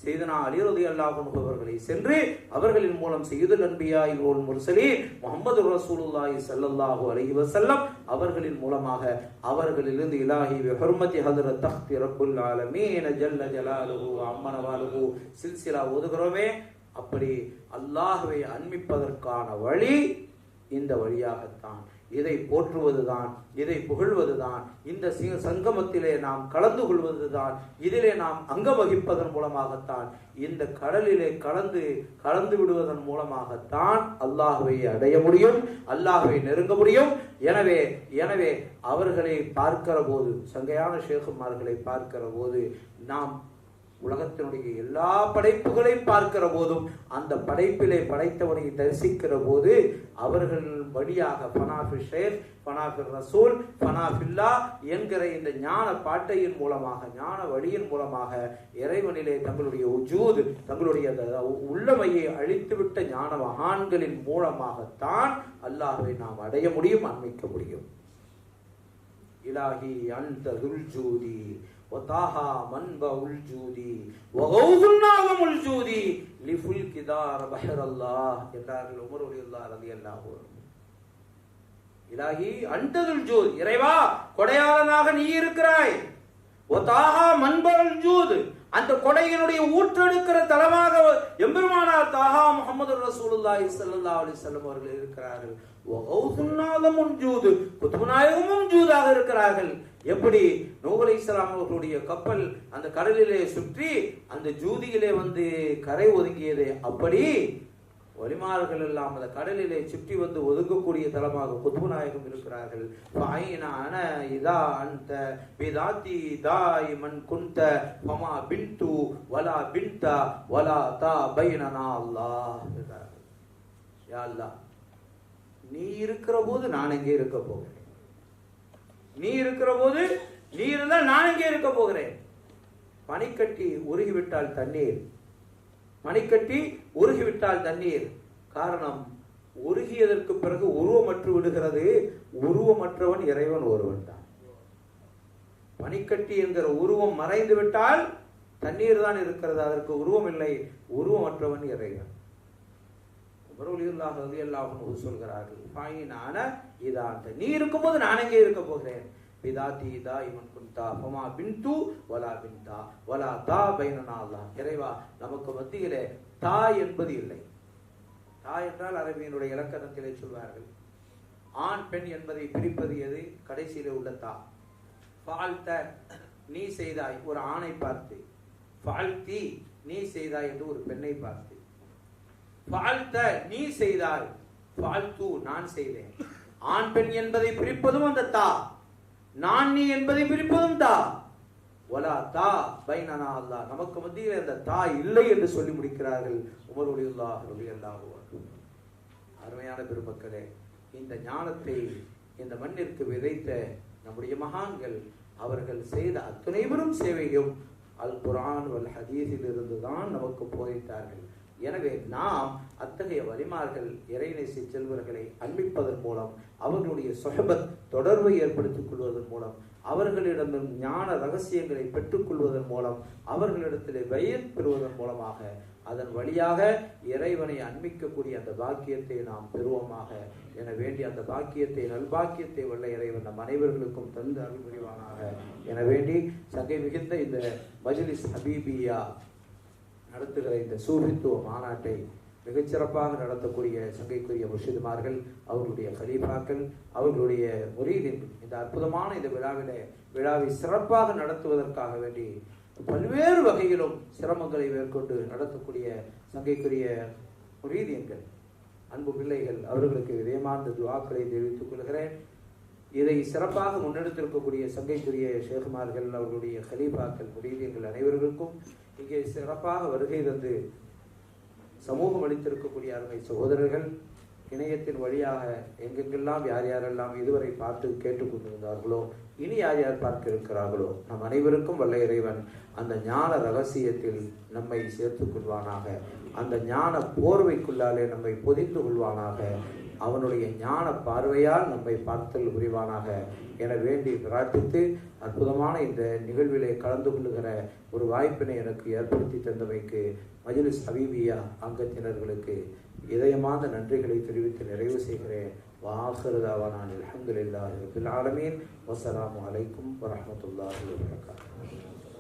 சையதுனா அலி ரலியல்லாஹு அன்ஹு அவர்களை சென்று அவர்களின் மூலம் சையதுல் அன்பியா வல் முர்சலீன் முஹம்மது ரசூலுல்லாஹி ஸல்லல்லாஹு அலைஹி வஸல்லம் அவர்களின் மூலமாக அவர்களிலிருந்து இலாஹி வ ஹுர்மத்தி ஹஜ்ரத் தக்தி ரப்புல் ஆலமீன் ஜல்ல ஜலாலுஹு அம்மன வாலுஹு சில்சிலா ஓதுகிறோமே. அப்படி அல்லாஹ்வை அன்பிப்பதற்கான வழி இந்த வழியாகத்தான். இதை போற்றுவதுதான், இதை புகழ்வதுதான், இந்த சங்கமத்திலே நாம் கலந்து கொள்வதுதான், இதிலே நாம் அங்கம் வகிப்பதன் மூலமாகத்தான், இந்த கடலிலே கலந்து விடுவதன் மூலமாகத்தான் அல்லாஹ்வை அடைய முடியும், அல்லாஹ்வை நெருங்க முடியும். எனவே அவர்களை பார்க்கிற போது, சங்கையான ஷேகுமார்களை பார்க்கிற போது, நாம் உலகத்தினுடைய எல்லா படைப்புகளையும் பார்க்கிற போதும் அந்த படைப்பிலே படைத்தவனை தரிசிக்கிற போது அவர்கள் வழியாக ஃபனாஃபி ஷேக், ஃபனாஃபி ரசூல், ஃபனாஃபில்லா என்கிற இந்த ஞான பாட்டையின் மூலமாக, ஞான வழியின் மூலமாக இறைவனிலே தங்களுடைய உஜூத், தங்களுடைய உள்ளமையை அழித்துவிட்ட ஞான மகான்களின் மூலமாகத்தான் அல்லாஹ்வை நாம் அடைய முடியும், அன்பிக்க முடியும். இலாஹி அன்த துல் ஜூதி வதாஹா மன்பஉல் ஜூதி வகௌதுன்னாஹுல் ஜூதி லிஃபுல் கிதார் பஹரல்லாஹ் என்றார்கள் உமர் ரலியல்லாஹு அன்ஹு. இலாஹி அன்ததுல் ஜூத், இறைவா கொடையாளனாக நீ இருக்கிறாய். வதாஹா மன்பஉல் ஜூத், அந்த கொடையினுடைய ஊற்றெடுக்கிற தலமாக எம்பெருமானார் தாஹா முஹம்மது ரசூலுல்லாஹி ஸல்லல்லாஹு அலைஹி வஸல்லம் அவர்கள் இருக்கிறார்கள். வகௌதுன்னாஹுல் ஜூத், குத்பு நாயகமும் ஜூதாக இருக்கிறார்கள். எப்படி நூஹ் அலைஹிஸ்ஸலாம் அவர்களுடைய கப்பல் அந்த கடலிலே சுற்றி அந்த ஜூதியிலே வந்து கரை ஒதுங்கியதே, அப்படி வலிமார்கள் எல்லாம் அந்த கடலிலே சுற்றி வந்து ஒதுங்கக்கூடிய தலமாக குத்பு நாயகம் இருக்கிறார்கள். இதா அந்த பிதாத்தி தாயிமன் குந்த ஃபமா பின்து வலா பின்தா வலா தா பைனனா அல்லாஹ் என்றார்கள். யா அல்லாஹ், நீ இருக்கிற போது நான் எங்கே இருக்க போகிறேன்? நீ இருக்கிற போது நீ இருந்தால் நான் எங்கே இருக்க போகிறேன்? பனிக்கட்டி உருகிவிட்டால் தண்ணீர், பனிக்கட்டி உருகிவிட்டால் தண்ணீர். காரணம், உருகியதற்கு பிறகு உருவமற்று விடுகிறது. உருவமற்றவன் இறைவன் ஒருவன் தான். பனிக்கட்டி என்கிற உருவம் மறைந்து விட்டால் தண்ணீர் தான் இருக்கிறது, அதற்கு உருவம் இல்லை. உருவமற்றவன் இறைவன். சொல்கிறார்கள், நீ இருக்கும்போது நான் எங்கே இருக்க போகிறேன்? இறைவா, நமக்கு மத்தியிலே தாய் என்பது இல்லை. தாய் என்றால் அரபியினுடைய இலக்கணத்திலே சொல்வார்கள், ஆண் பெண் என்பதை பிரிப்பது எது? கடைசியிலே உள்ள தா. ஃபால்த, நீ செய்தாய் ஒரு ஆணை பார்த்து, ஃபால்தி நீ செய்தாய் என்று ஒரு பெண்ணை பார்த்து. ஃபால்த நீ செய்தாய், ஃபால்து நான் செய்தேன். ஆண் பெண் என்பதை பிரிப்பதும் அந்த தா, நான் நீ என்பதை பிரிப்பதும் தா. வலா தா பைனனா அல்லாஹ், நமக்கு மத்தியில் அந்த தா இல்லை என்று சொல்லி முடிக்கிறார்கள் உமர் ரலியல்லாஹு அன்ஹு. அருமையான பெருமக்களே, இந்த ஞானத்தை இந்த மண்ணிற்கு விதைத்த நம்முடைய மகான்கள் அவர்கள் செய்த அத்தனை பெரும் சேவையும் அல் குர்ஆன் வல் ஹதீஸில் இருந்து தான் நமக்கு போதித்தார்கள். எனவே நாம் அத்தகைய வலிமார்கள் இறைநேசி செல்வர்களை அன்பிப்பதன் மூலம், அவர்களுடைய சொஹபத் தொடர்பை ஏற்படுத்திக் கொள்வதன் மூலம், அவர்களிடம் ஞான ரகசியங்களை பெற்றுக்கொள்வதன் மூலம், அவர்களிடத்தில் பையத் பெறுவதன் மூலமாக, அதன் வழியாக இறைவனை அன்பிக்கக்கூடிய அந்த பாக்கியத்தை நாம் பெறுவோமாக. என வேண்டி அந்த பாக்கியத்தை, நல்பாக்கியத்தை வல்ல இறைவன் நம் அனைவர்களுக்கும் தந்து அருள் புரிவானாக என வேண்டி, சங்கை மிகுந்த இந்த மஜ்லிஸ் ஹபீபியா நடத்துகிற இந்த சூஃபித்துவ மாநாட்டை மிகச்சிறப்பாக நடத்தக்கூடிய சங்கைக்குரிய முர்ஷிதுமார்கள், அவர்களுடைய கலீஃபாக்கள், அவர்களுடைய முரீதின் இந்த அற்புதமான இந்த விழாவை சிறப்பாக நடத்துவதற்காக வேண்டி பல்வேறு வகையிலும் சிரமங்களை மேற்கொண்டு நடத்தக்கூடிய சங்கைக்குரிய முரீதியன்கள், அன்பு பிள்ளைகள், அவர்களுக்கு இதயமார்ந்த துஆக்களை தெரிவித்துக் கொள்கிறேன். இதை சிறப்பாக முன்னெடுத்திருக்கக்கூடிய சங்கைக்குரிய ஷேகுமார்கள், அவர்களுடைய கலீஃபாக்கள், முரீதியன்கள் அனைவர்களுக்கும், இங்கே சிறப்பாக வருகை தந்து சமூகம் அளித்திருக்கக்கூடிய அருமை சகோதரர்கள், இணையத்தின் வழியாக எங்கெங்கெல்லாம் யார் யாரெல்லாம் இதுவரை பார்த்து கேட்டுக்கொண்டிருந்தார்களோ, இனி யார் யார் பார்க்க இருக்கிறார்களோ, நம் அனைவருக்கும் வல்ல இறைவன் அந்த ஞான ரகசியத்தில் நம்மை சேர்த்துக் கொள்வானாக. அந்த ஞான போர்வைக்குள்ளாலே நம்மை பொதிந்து கொள்வானாக. அவனுடைய ஞான பார்வையால் நம்மை பார்த்தல் புரிவானாக என வேண்டி பிரார்த்தித்து, அற்புதமான இந்த நிகழ்விலே கலந்து கொள்ளுகிற ஒரு வாய்ப்பினை எனக்கு ஏற்படுத்தி தந்தமைக்கு மஜ்லிஸ் ஹபீபியா அங்கத்தினர்களுக்கு இதயமான நன்றிகளை தெரிவித்து நிறைவு செய்கிறேன். வாஹிரு தஅவானா அல்ஹம்துலில்லாஹி ரப்பில் ஆலமீன். வஸ்ஸலாமு அலைக்கும் வரஹ்மத்துல்லாஹி வபரகாத்துஹு.